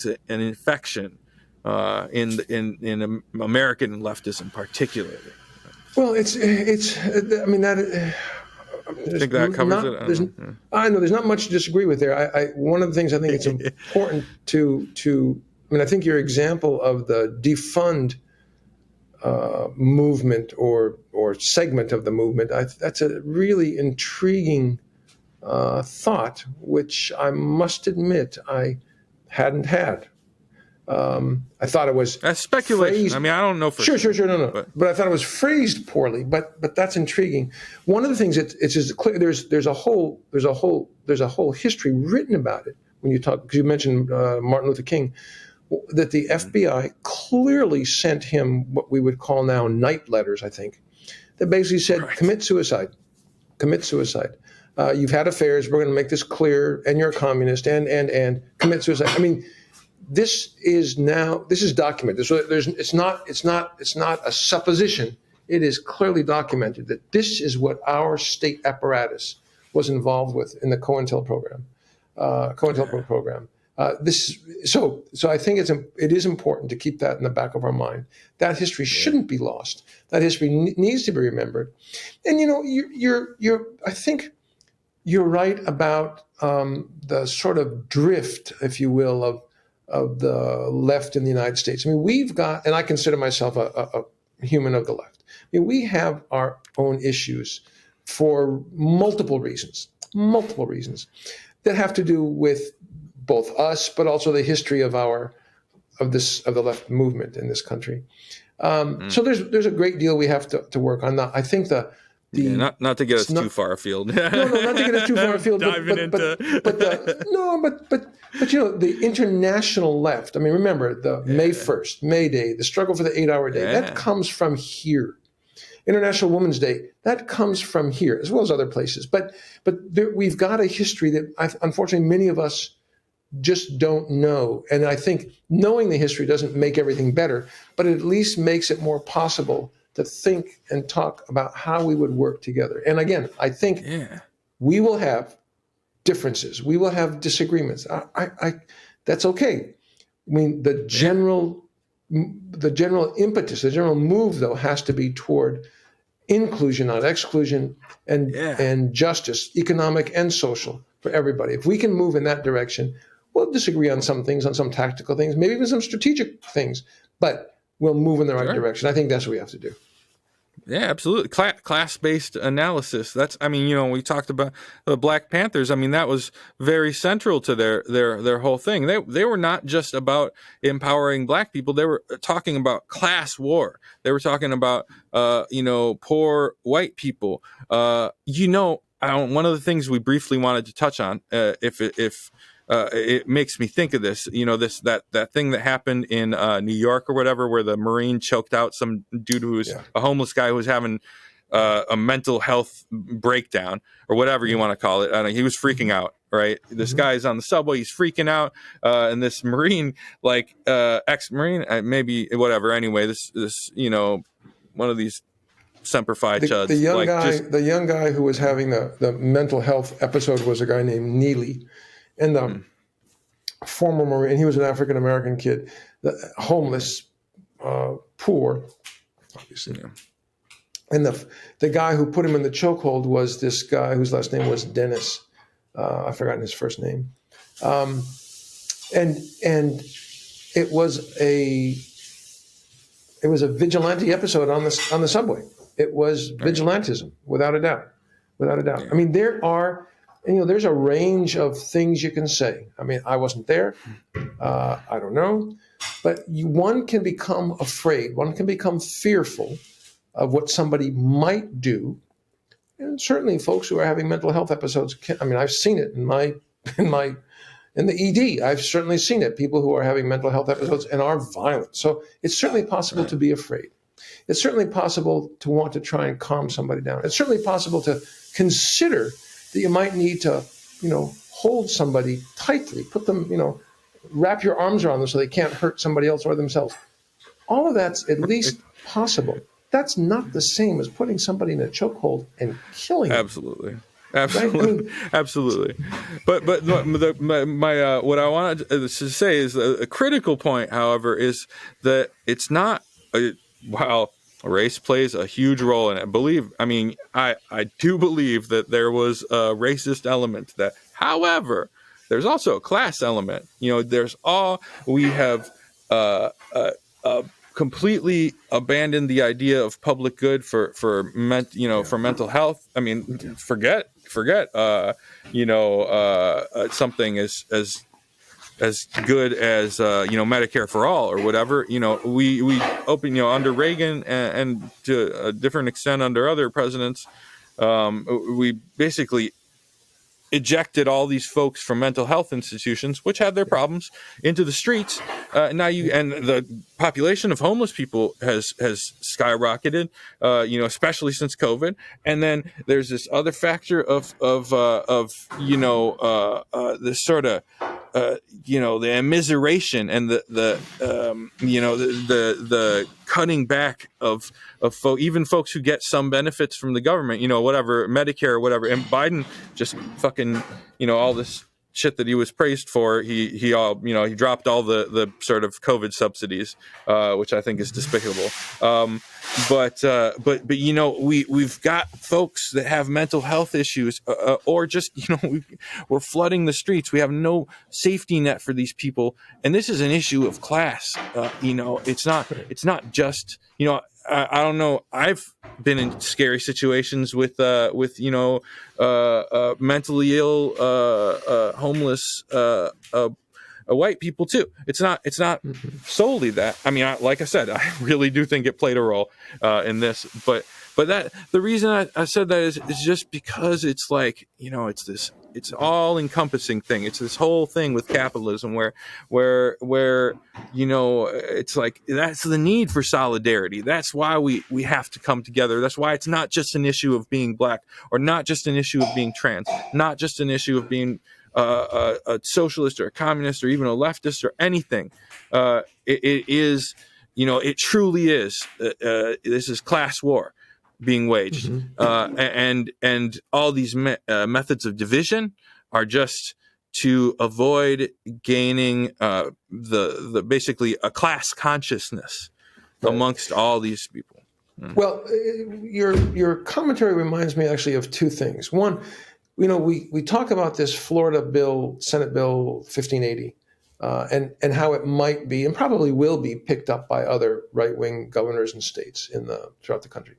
an infection in American leftism, particularly. Well, I mean that. I think that covers it. I know there's not much to disagree with there. One of the things I think it's important to. I mean, I think your example of the defund movement or segment of the movement, that's a really intriguing thought, which I must admit I hadn't had. I thought it was that's speculation. Phrased, I don't know for sure, no. But I thought it was phrased poorly. But that's intriguing. One of the things it's just clear. There's a whole history written about it when you talk, because you mentioned Martin Luther King, that the FBI clearly sent him what we would call now night letters. I think that basically said, right, commit suicide. You've had affairs. We're going to make this clear, and you're a communist, and commit suicide. I mean, this is documented. So it's not a supposition. It is clearly documented that this is what our state apparatus was involved with in the COINTELPRO program. So I think it is important to keep that in the back of our mind. That history shouldn't be lost. That history needs to be remembered. And I think you're right about the sort of drift, if you will, of the left in the United States. I mean, we've got, and I consider myself a human of the left. I mean, we have our own issues for multiple reasons that have to do with both us, but also the history of the left movement in this country. So there's a great deal we have to work on. Now, I think not to get us too far afield. No, not to get us too far afield. But the international left. I mean, remember May 1st, May Day, the struggle for the 8-hour day. That comes from here. International Women's Day, that comes from here, as well as other places. But we've got a history that unfortunately many of us just don't know. And I think knowing the history doesn't make everything better, but it at least makes it more possible to think and talk about how we would work together. And again, I think we will have differences. We will have disagreements. That's okay. I mean, the general impetus, the general move, though, has to be toward inclusion, not exclusion, and justice, economic and social, for everybody. If we can move in that direction, we'll disagree on some things, on some tactical things, maybe even some strategic things, but we'll move in the right direction. I think that's what we have to do. Yeah, absolutely. Class-based analysis. We talked about the Black Panthers. I mean, that was very central to their whole thing. They were not just about empowering Black people. They were talking about class war. They were talking about, poor white people. One of the things we briefly wanted to touch on, if it makes me think of this, that thing that happened in New York or whatever, where the Marine choked out some dude who was a homeless guy who was having a mental health breakdown or whatever you want to call it. He was freaking out, right? This guy's on the subway, he's freaking out, and this Marine, ex-Marine, maybe whatever. Anyway, this one of these Semper Fi chuds. The young guy who was having the mental health episode was a guy named Neely. And the former Marine, he was an African-American kid, homeless, poor, obviously. Yeah. And the guy who put him in the chokehold was this guy whose last name was Dennis. I've forgotten his first name. And it was a vigilante episode on the subway. It was vigilantism, without a doubt. Yeah. I mean, there's a range of things you can say. I mean, I wasn't there. I don't know. But one can become afraid. One can become fearful of what somebody might do. And certainly folks who are having mental health episodes, I've seen it in the ED. I've certainly seen it. People who are having mental health episodes and are violent. So it's certainly possible to be afraid. It's certainly possible to want to try and calm somebody down. It's certainly possible to consider that you might need to, hold somebody tightly, put them, wrap your arms around them so they can't hurt somebody else or themselves. All of that's at least possible. That's not the same as putting somebody in a chokehold and killing them. Absolutely. Right? Absolutely. But my what I wanted to say is a critical point, however, is that it's not while race plays a huge role in it. I do believe that there was a racist element to that. However, there's also a class element. We have completely abandoned the idea of public good for mental health. I mean, forget something as good as Medicare for all or whatever. We open under Reagan and to a different extent under other presidents, we basically ejected all these folks from mental health institutions, which had their problems, into the streets. And the population of homeless people has skyrocketed, especially since COVID. And then there's this other factor of this sort of the immiseration and the cutting back of even folks who get some benefits from the government, whatever, Medicare or whatever. And Biden just fucking, all this shit that he was praised for, he dropped all the sort of COVID subsidies, which I think is despicable. But we've got folks that have mental health issues, or just we're flooding the streets. We have no safety net for these people, and this is an issue of class. It's not just I don't know. I've been in scary situations with mentally ill, homeless, white people too. It's not solely that. I mean, like I said, I really do think it played a role in this. But that the reason I said that is just because it's like it's all encompassing thing. It's this whole thing with capitalism where it's like that's the need for solidarity. That's why we have to come together. That's why it's not just an issue of being black, or not just an issue of being trans, not just an issue of being a socialist or a communist or even a leftist or anything. It is, it truly is. This is class war being waged, and all these methods of division are just to avoid gaining the basically a class consciousness amongst all these people. Well, your commentary reminds me actually of two things. One, we talk about this Florida bill, Senate Bill 1580, and how it might be and probably will be picked up by other right-wing governors and states throughout the country.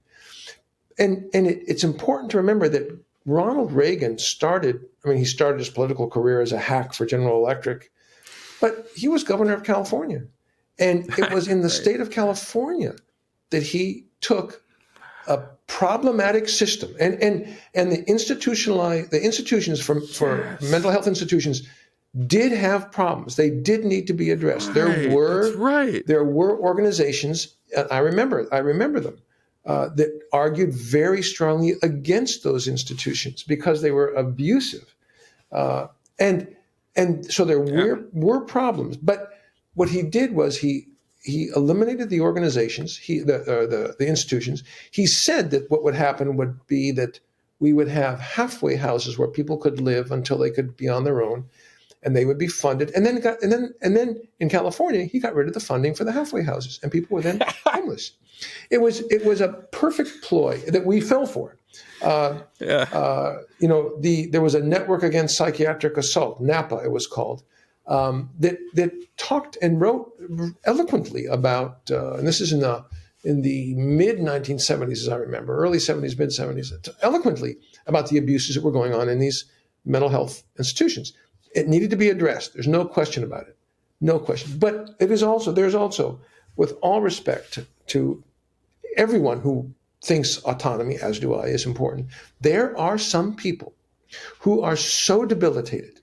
And it's important to remember that Ronald Reagan started his political career as a hack for General Electric, but he was governor of California. And it was in the state of California that he took a problematic system and the institutions for mental health institutions did have problems. They did need to be addressed. There were organizations, I remember them, that argued very strongly against those institutions because they were abusive. And so there were problems. But what he did was he eliminated the organizations, the institutions. He said that what would happen would be that we would have halfway houses where people could live until they could be on their own. and they would be funded. And then in California, he got rid of the funding for the halfway houses, and people were then homeless. It was a perfect ploy that we fell for. There was a network against psychiatric assault, NAPA it was called, that talked and wrote eloquently about, and this is in the mid 1970s, as I remember, early 70s, mid 70s, eloquently about the abuses that were going on in these mental health institutions. It needed to be addressed. There's no question about it, no question. But there's also, with all respect to everyone who thinks autonomy, as do I, is important, there are some people who are so debilitated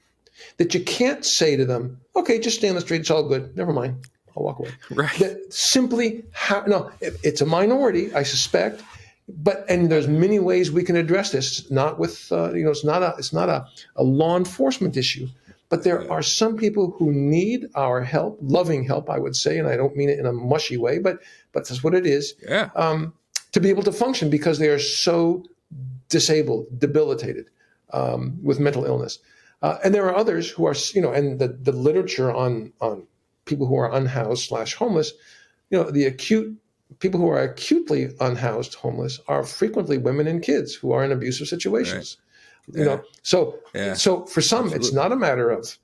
that you can't say to them, okay, just stay on the street, it's all good, never mind, I'll walk away. Right. That simply, it's a minority, I suspect, and there's many ways we can address this, not with, it's not a law enforcement issue, but there are some people who need our help, loving help, I would say, and I don't mean it in a mushy way, but that's what it is, to be able to function because they are so disabled, debilitated with mental illness. And there are others who are, and the literature on people who are unhoused / homeless, the acute people who are acutely unhoused homeless are frequently women and kids who are in abusive situations. Right. So for some, Absolutely. It's not a matter of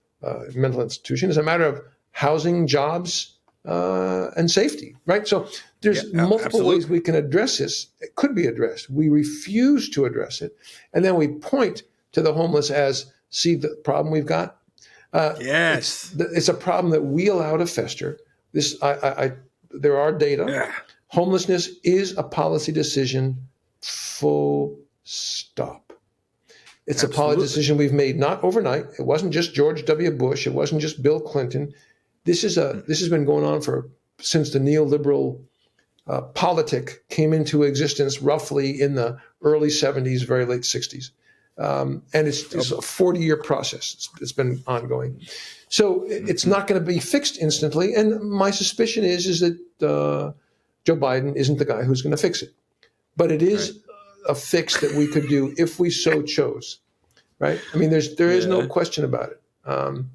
mental institution; it's a matter of housing, jobs, and safety. Right. So there's multiple Absolutely. Ways we can address this. It could be addressed. We refuse to address it, and then we point to the homeless as, see the problem we've got. Yes, it's a problem that we allow to fester. There are data. Yeah. Homelessness is a policy decision. Full stop. It's Absolutely. A policy decision we've made not overnight. It wasn't just George W. Bush. It wasn't just Bill Clinton. This has been going on since the neoliberal politic came into existence roughly in the early 70s, very late 60s. And it's a 40-year process. It's been ongoing. So it's not going to be fixed instantly. And my suspicion is that Joe Biden isn't the guy who's going to fix it. But it is a fix that we could do if we so chose. Right? I mean, there is no question about it. And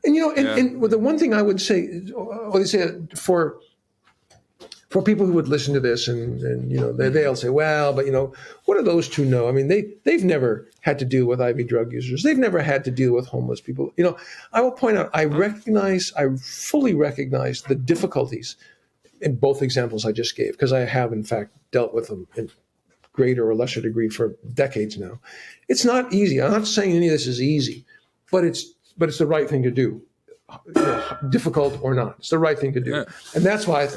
the one thing I would say, for people who would listen to this and they'll say, well, but what do those two know? I mean, they've never had to deal with IV drug users. They've never had to deal with homeless people. I will point out, I fully recognize the difficulties in both examples I just gave, because I have in fact dealt with them in greater or lesser degree for decades now. It's not easy. I'm not saying any of this is easy, but it's the right thing to do. Difficult or not, it's the right thing to do, and that's why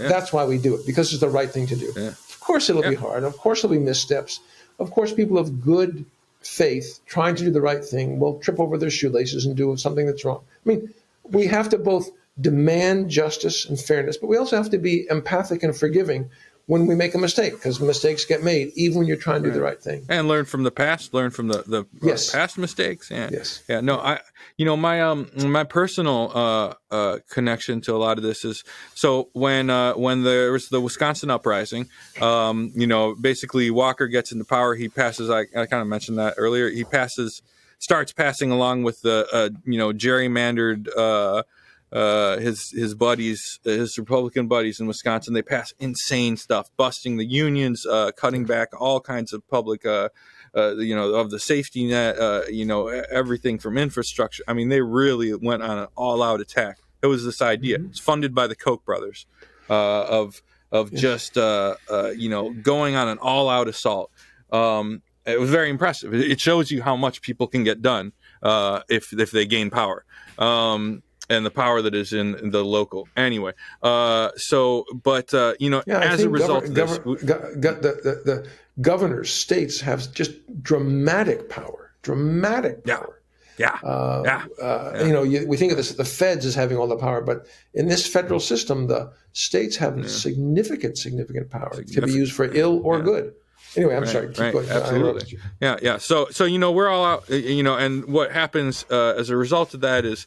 we do it, because it's the right thing to do. Of course, it'll be hard. Of course, there'll be missteps. Of course, people of good faith trying to do the right thing will trip over their shoelaces and do something that's wrong. I mean, we have to both demand justice and fairness, but we also have to be empathic and forgiving when we make a mistake, because mistakes get made even when you're trying to do the right thing. And learn from the past, learn from the past mistakes. My personal connection to a lot of this is, so when there was the Wisconsin uprising, basically Walker gets into power, he passes, I kind of mentioned that earlier, starts passing along with the gerrymandered his buddies, his Republican buddies in Wisconsin. They pass insane stuff, busting the unions, cutting back all kinds of public, of the safety net, everything from infrastructure. I mean, they really went on an all-out attack. It was this idea. It's funded by the Koch brothers, of just going on an all-out assault. It was very impressive. It shows you how much people can get done if they gain power. And the power that is in the local. Anyway, as a result of this, the governors, states have just dramatic power. We think of this, the feds as having all the power, but in this federal system, the states have significant power to be used for ill or good. Anyway, I'm sorry. Keep going. Absolutely. Yeah. So we're all out, and what happens as a result of that is,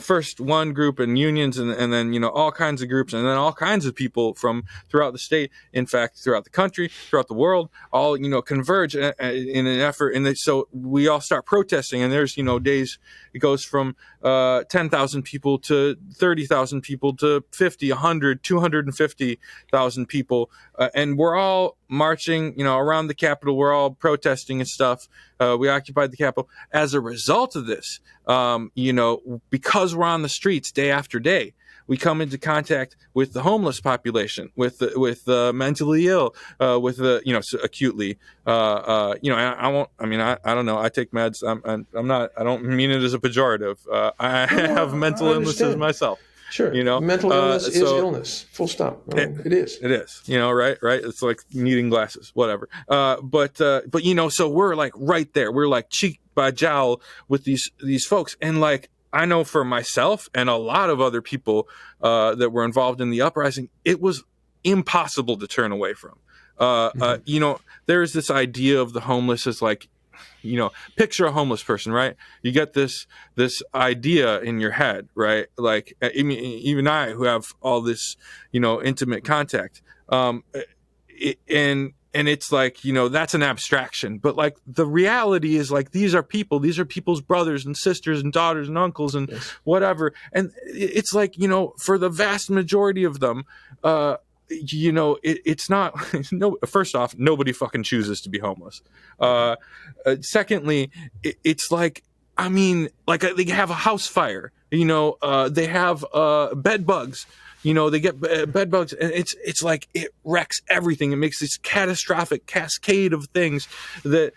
first one group and unions, and then all kinds of groups, and then all kinds of people from throughout the state, in fact, throughout the country, throughout the world, all converge in an effort, and so we all start protesting, and there's days it goes from 10,000 people to 30,000 people to 50, 100, 250,000 people, and we're all marching, around the Capitol. We're all protesting and stuff. We occupied the Capitol. As a result of this, because we're on the streets day after day, we come into contact with the homeless population, with the mentally ill, with the acutely. I don't know. I take meds. I'm not. I don't mean it as a pejorative. I have mental illnesses myself. Sure. Mental illness is illness. Full stop. It is. It is. Right. It's like needing glasses, whatever. But so we're like right there. We're like cheek by jowl with these folks, and like I know for myself and a lot of other people that were involved in the uprising, it was impossible to turn away from. There's this idea of the homeless as like, picture a homeless person, right? You get this idea in your head, right? Like even I, who have all this, intimate contact, and it's like, that's an abstraction, but like the reality is like, these are people's brothers and sisters and daughters and uncles and whatever. And it's like, for the vast majority of them, it's not, first off, nobody fucking chooses to be homeless. Secondly, it's like, like they have a house fire, they have bed bugs, they get bed bugs, and it's like it wrecks everything. It makes this catastrophic cascade of things that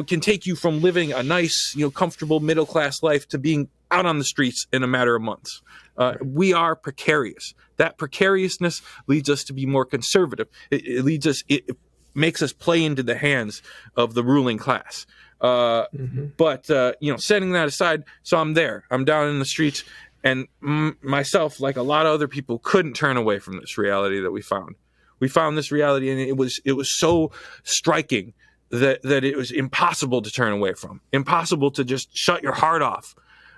can take you from living a nice, comfortable middle class life to being out on the streets in a matter of months. We are precarious. That precariousness leads us to be more conservative. It makes us play into the hands of the ruling class. But setting that aside, so I'm down in the streets, and myself, like a lot of other people, couldn't turn away from this reality that we found. We found this reality, and it was so striking that it was impossible to turn away from, impossible to just shut your heart off,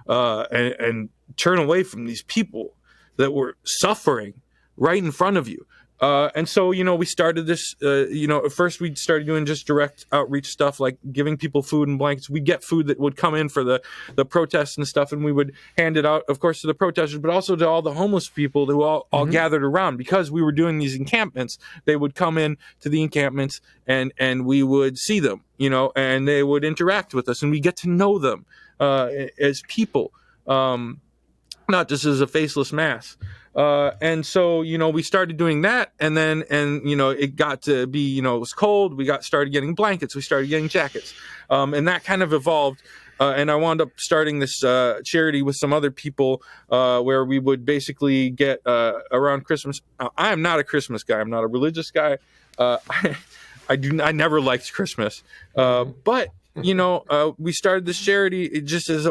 and turn away from these people that were suffering right in front of you. And so, we started this, at first we started doing just direct outreach stuff, like giving people food and blankets. We'd get food that would come in for the protests and stuff, and we would hand it out, of course, to the protesters, but also to all the homeless people who all gathered around. Because we were doing these encampments, they would come in to the encampments, and we would see them, and they would interact with us, and we get to know them as people, not just as a faceless mass. And so, we started doing that, and it got to be, it was cold. We started getting blankets. We started getting jackets. And that kind of evolved. And I wound up starting this charity with some other people where we would basically get around Christmas. I am not a Christmas guy. I'm not a religious guy. I never liked Christmas. But we started this charity just as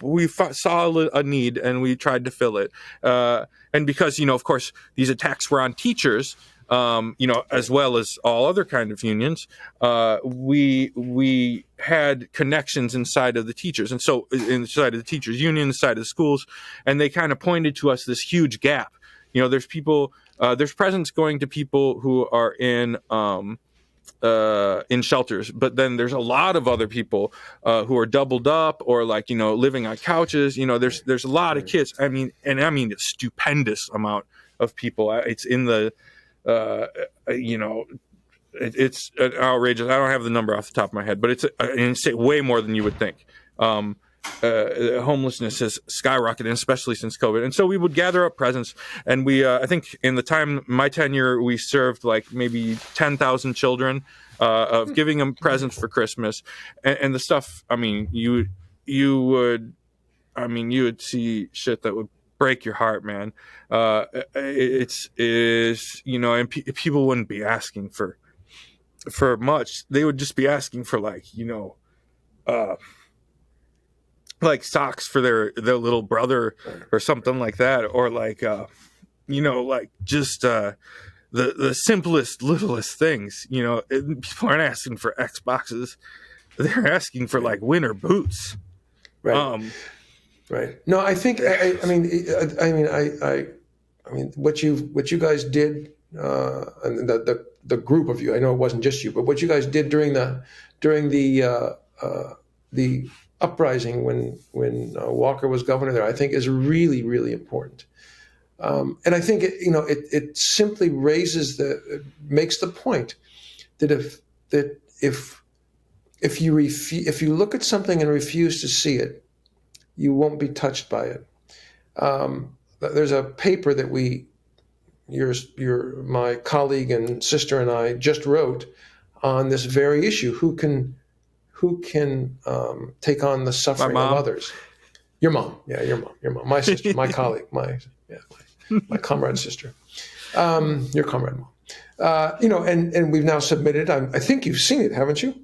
we saw a need, and we tried to fill it. And because, of course, these attacks were on teachers, as well as all other kind of unions, we had connections inside of the teachers. And so inside of the teachers union, inside of the schools, and they kind of pointed to us this huge gap. There's people, there's presents going to people who are in shelters, but then there's a lot of other people who are doubled up or living on couches. There's a lot of kids. I mean a stupendous amount of people. It's in the it's outrageous. I don't have the number off the top of my head, but it's way more than you would think. Homelessness has skyrocketed, especially since COVID. And so we would gather up presents, and we, I think in the time, my tenure, we served like maybe 10,000 children, of giving them presents for Christmas, and the stuff. You would see shit that would break your heart, man. And people wouldn't be asking for much. They would just be asking for like socks for their little brother or something like that, or the simplest, littlest things. People aren't asking for Xboxes; they're asking for like winter boots. Right. Right. No, I think I mean what you guys did, and the group of you. I know it wasn't just you, but what you guys did during the uprising when Walker was governor there, I think is really, really important. And I think it simply makes the point that if you look at something and refuse to see it, you won't be touched by it. There's a paper that my colleague and sister and I just wrote on this very issue. Who can take on the suffering of others? Your mom. Yeah, your mom. My sister, my colleague, my comrade sister, your comrade mom. And we've now submitted. I think you've seen it, haven't you?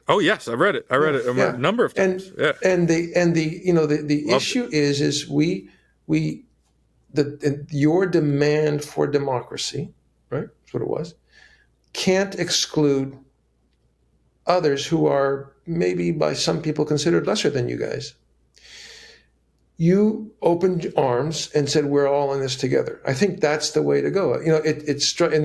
Oh yes, I read it. A number of times. And the issue is your demand for democracy, right? That's what it was. Can't exclude others who are maybe by some people considered lesser than you guys. You opened arms and said, "We're all in this together." I think that's the way to go. It's struck in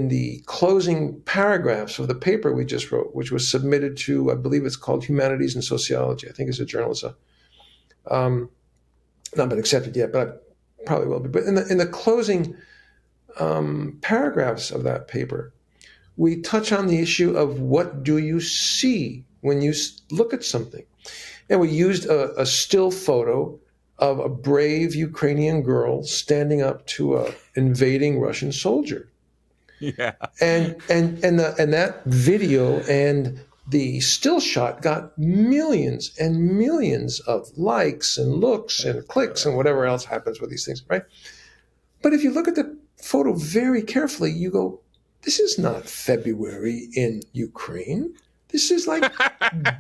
the closing paragraphs of the paper we just wrote, which was submitted to, I believe it's called Humanities and Sociology. I think it's a journal. It's not been accepted yet, but I probably will be. But in the closing paragraphs of that paper, we touch on the issue of what do you see when you look at something. And we used a still photo of a brave Ukrainian girl standing up to an invading Russian soldier. Yeah. And that video and the still shot got millions and millions of likes and looks and clicks and whatever else happens with these things, right? But if you look at the photo very carefully, you go, this is not February in Ukraine. This is like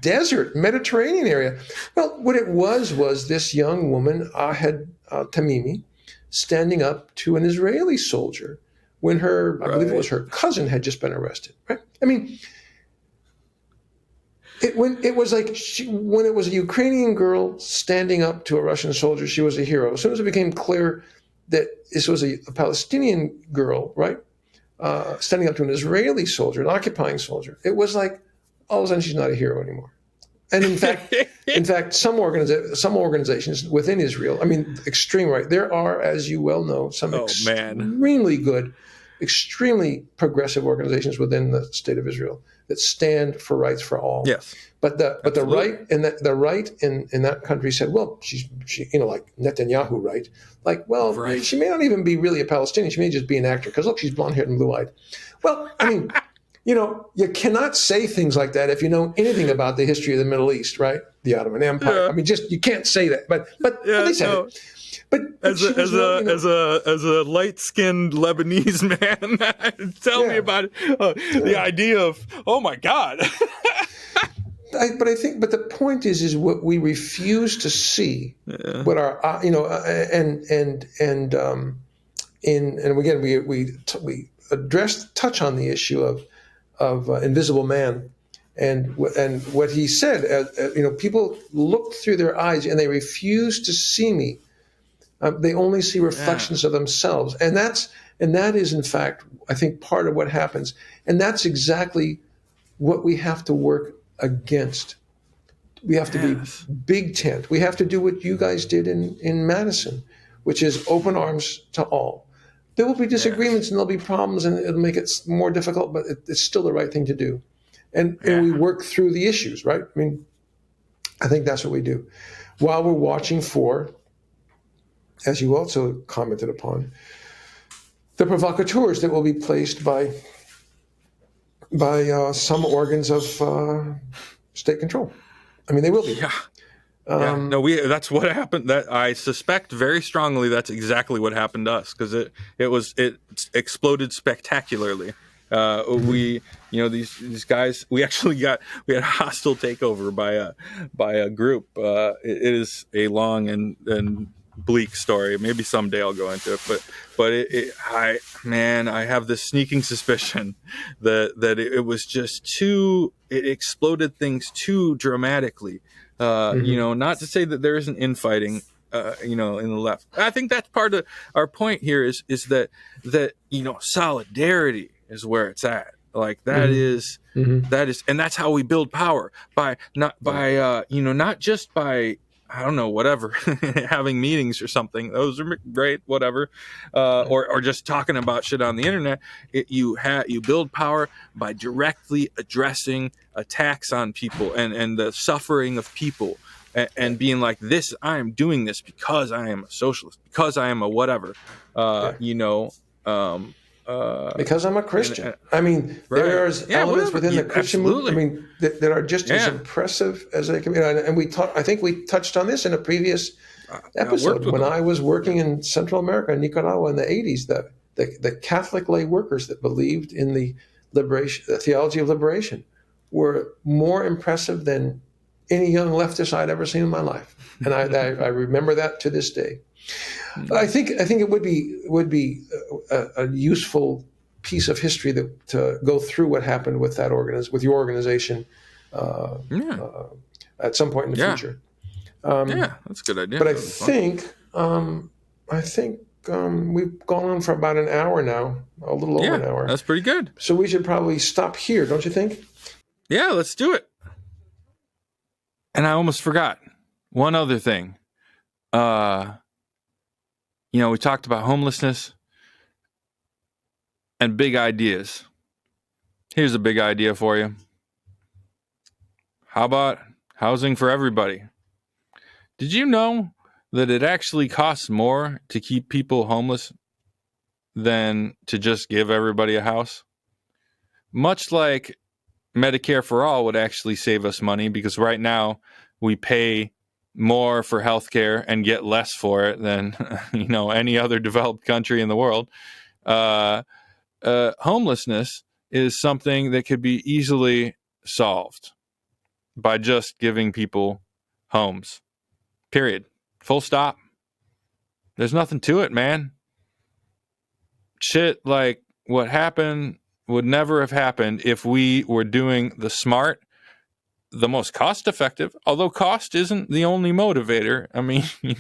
desert, Mediterranean area. Well, what it was this young woman, Ahed Tamimi, standing up to an Israeli soldier when I believe it was her cousin, had just been arrested. Right? I mean, when it was a Ukrainian girl standing up to a Russian soldier, she was a hero. As soon as it became clear that this was a Palestinian girl, right, standing up to an Israeli soldier, an occupying soldier, it was like, all of a sudden she's not a hero anymore. And in fact, some organizations within Israel, I mean, extreme right, there are, as you well know, some extremely good, extremely progressive organizations within the state of Israel that stand for rights for all. Yes. But the right in that country said, well, she like Netanyahu, right? Like, well, she may not even be really a Palestinian. She may just be an actor because look, she's blonde-haired and blue-eyed. Well, I mean. You cannot say things like that if you know anything about the history of the Middle East, right? The Ottoman Empire. Yeah. I mean, you can't say that. But they said it. But as a light-skinned Lebanese man, tell me about it. The idea of, oh my God. But the point is what we refuse to see. Yeah. What our and again we touch on the issue of Invisible Man, and what he said. People look through their eyes and they refuse to see me. They only see reflections of themselves, and that is in fact, I think, part of what happens, and that's exactly what we have to work against. We have to be big tent. We have to do what you guys did in Madison, which is open arms to all. There will be disagreements and there'll be problems and it'll make it more difficult, but it's still the right thing to do. And we work through the issues, right? I mean, I think that's what we do. While we're watching for, as you also commented upon, the provocateurs that will be placed by some organs of state control. I mean, they will be. Yeah. That's what happened. That I suspect very strongly that's exactly what happened to us, because it exploded spectacularly. These guys, we had a hostile takeover by a group. It is a long and bleak story. Maybe someday I'll go into it, but I have this sneaking suspicion that it was just it exploded things too dramatically. Not to say that there isn't infighting, in the left. I think that's part of our point here is that solidarity is where it's at. Like that is, and that's how we build power not just by, I don't know, whatever, having meetings or something. Those are great, whatever, or just talking about shit on the internet. You build power by directly addressing attacks on people and the suffering of people, and being like, this, I am doing this because I am a socialist, because I am a whatever, because I'm a Christian. There's elements within the Christian movement. That are just as impressive as they can be. And I think we touched on this in a previous episode when I was working in Central America, Nicaragua, in the 80s. The Catholic lay workers that believed in the theology of liberation were more impressive than any young leftist I'd ever seen in my life, and I remember that to this day. But I think it would be a useful piece of history to go through what happened with with your organization at some point in the future. That's a good idea. But I think we've gone on for about an hour now, a little over an hour. That's pretty good. So we should probably stop here, don't you think? Yeah, let's do it. And I almost forgot one other thing. We talked about homelessness and big ideas. Here's a big idea for you. How about housing for everybody? Did you know that it actually costs more to keep people homeless than to just give everybody a house? Much like Medicare for all would actually save us money, because right now we pay more for healthcare and get less for it than any other developed country in the world. Homelessness is something that could be easily solved by just giving people homes. Period. Full stop. There's nothing to it, man. Shit like what happened would never have happened if we were doing the smart, the most cost effective, although cost isn't the only motivator. I mean, it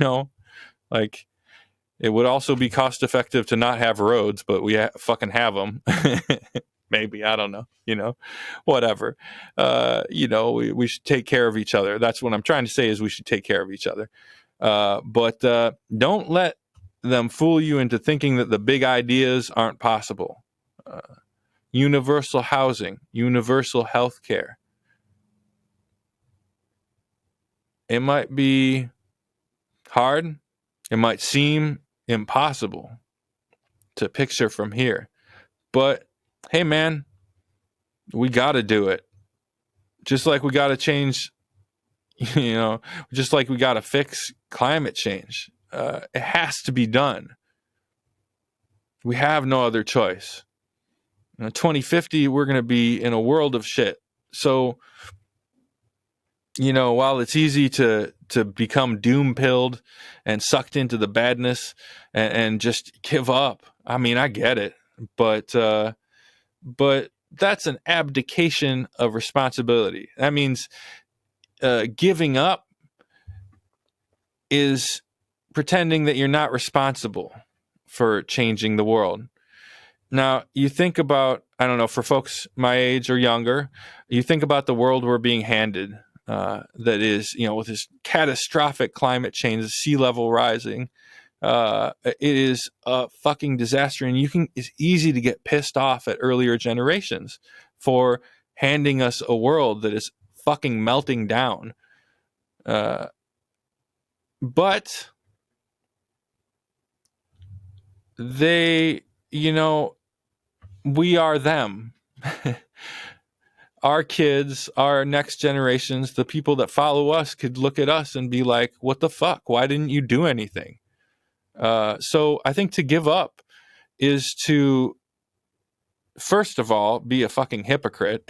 would also be cost effective to not have roads, but we fucking have them. Maybe, I don't know, whatever. We should take care of each other. That's what I'm trying to say, is we should take care of each other. But don't let them fool you into thinking that the big ideas aren't possible. Universal housing, universal health care. It might be hard. It might seem impossible to picture from here. But, hey, man, we got to do it. Just like we got to change, just like we got to fix climate change. It has to be done. We have no other choice. In 2050, we're going to be in a world of shit. So, while it's easy to become doom-pilled and sucked into the badness and just give up, I mean, I get it. But that's an abdication of responsibility. That means giving up is pretending that you're not responsible for changing the world. Now, you think about, I don't know, for folks my age or younger, you think about the world we're being handed. That is, with this catastrophic climate change, the sea level rising, it is a fucking disaster. And it's easy to get pissed off at earlier generations for handing us a world that is fucking melting down. But they, we are them. Our kids, our next generations, the people that follow us could look at us and be like, what the fuck? Why didn't you do anything? So I think to give up is to, first of all, be a fucking hypocrite.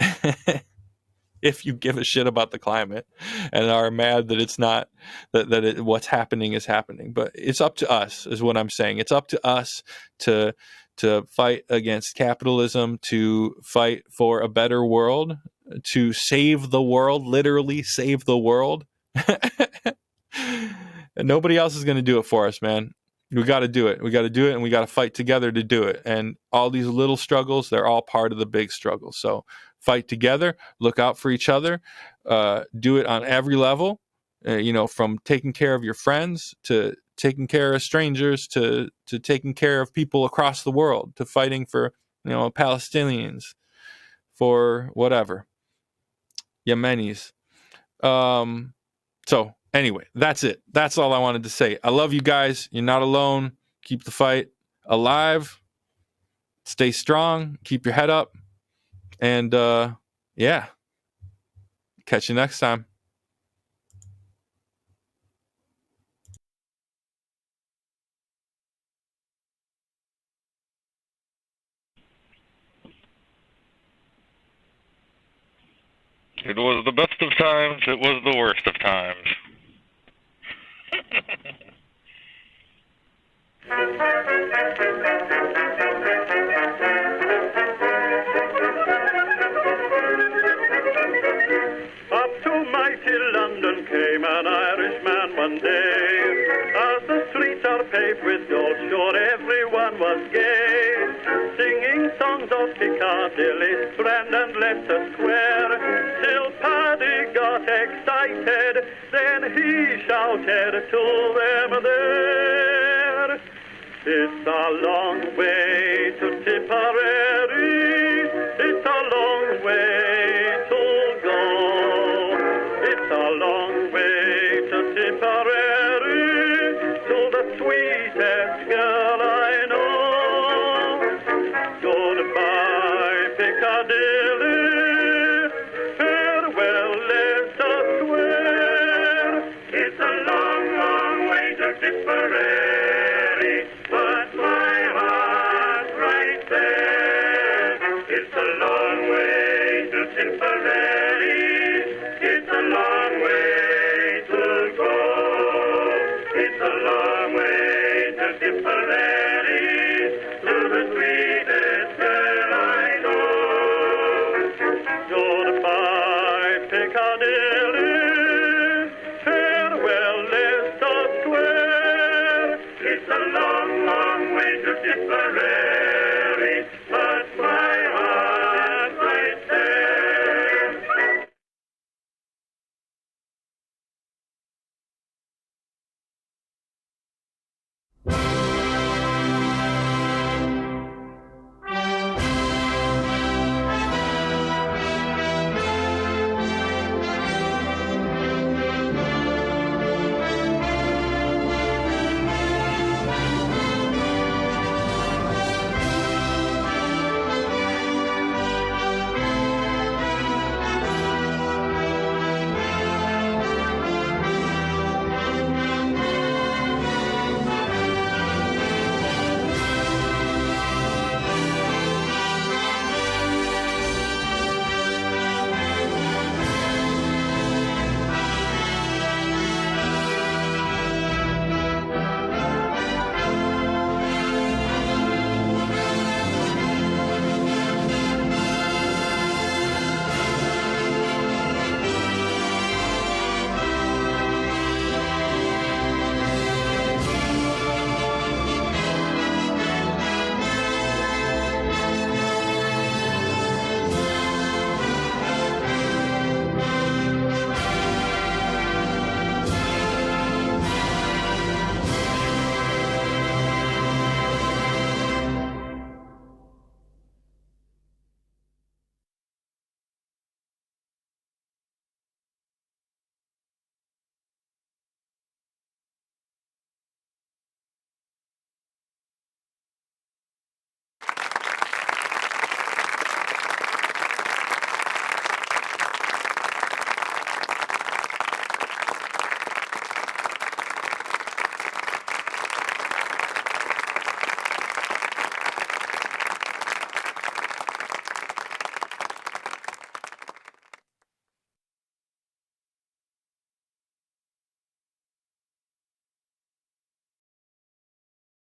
if you give a shit about the climate and are mad that it's not what's happening is happening. But it's up to us, is what I'm saying. It's up to us to fight against capitalism, to fight for a better world, to save the world, literally save the world. And nobody else is going to do it for us, man. We got to do it. We got to do it, and we got to fight together to do it. And all these little struggles, they're all part of the big struggle. So fight together, look out for each other, do it on every level, from taking care of your friends to taking care of strangers to taking care of people across the world, to fighting for, Palestinians, for whatever, Yemenis. So anyway, that's it. That's all I wanted to say. I love you guys. You're not alone. Keep the fight alive. Stay strong. Keep your head up. And yeah, catch you next time. It was the best of times, it was the worst of times. Up to mighty London came an Irishman one day. As the streets are paved with gold, sure everyone was gay. Singing songs of Piccadilly, Strand and Leicester Square. Till Paddy got excited, then he shouted to them there. It's a long way to Tipperary, it's a long way to go. It's a long way to Tipperary, to the sweetest girl I know. Goodbye, Piccadilly, farewell, Leicester Square. It's a long, long way to Tipperary, but my heart's right there. It's a long way to Tipperary, it's a long way to go. It's a long way to Tipperary, to the sweetest girl I know. Goodbye, Piccadilly, farewell, Leicester Square. It's a long, long way to Tipperary,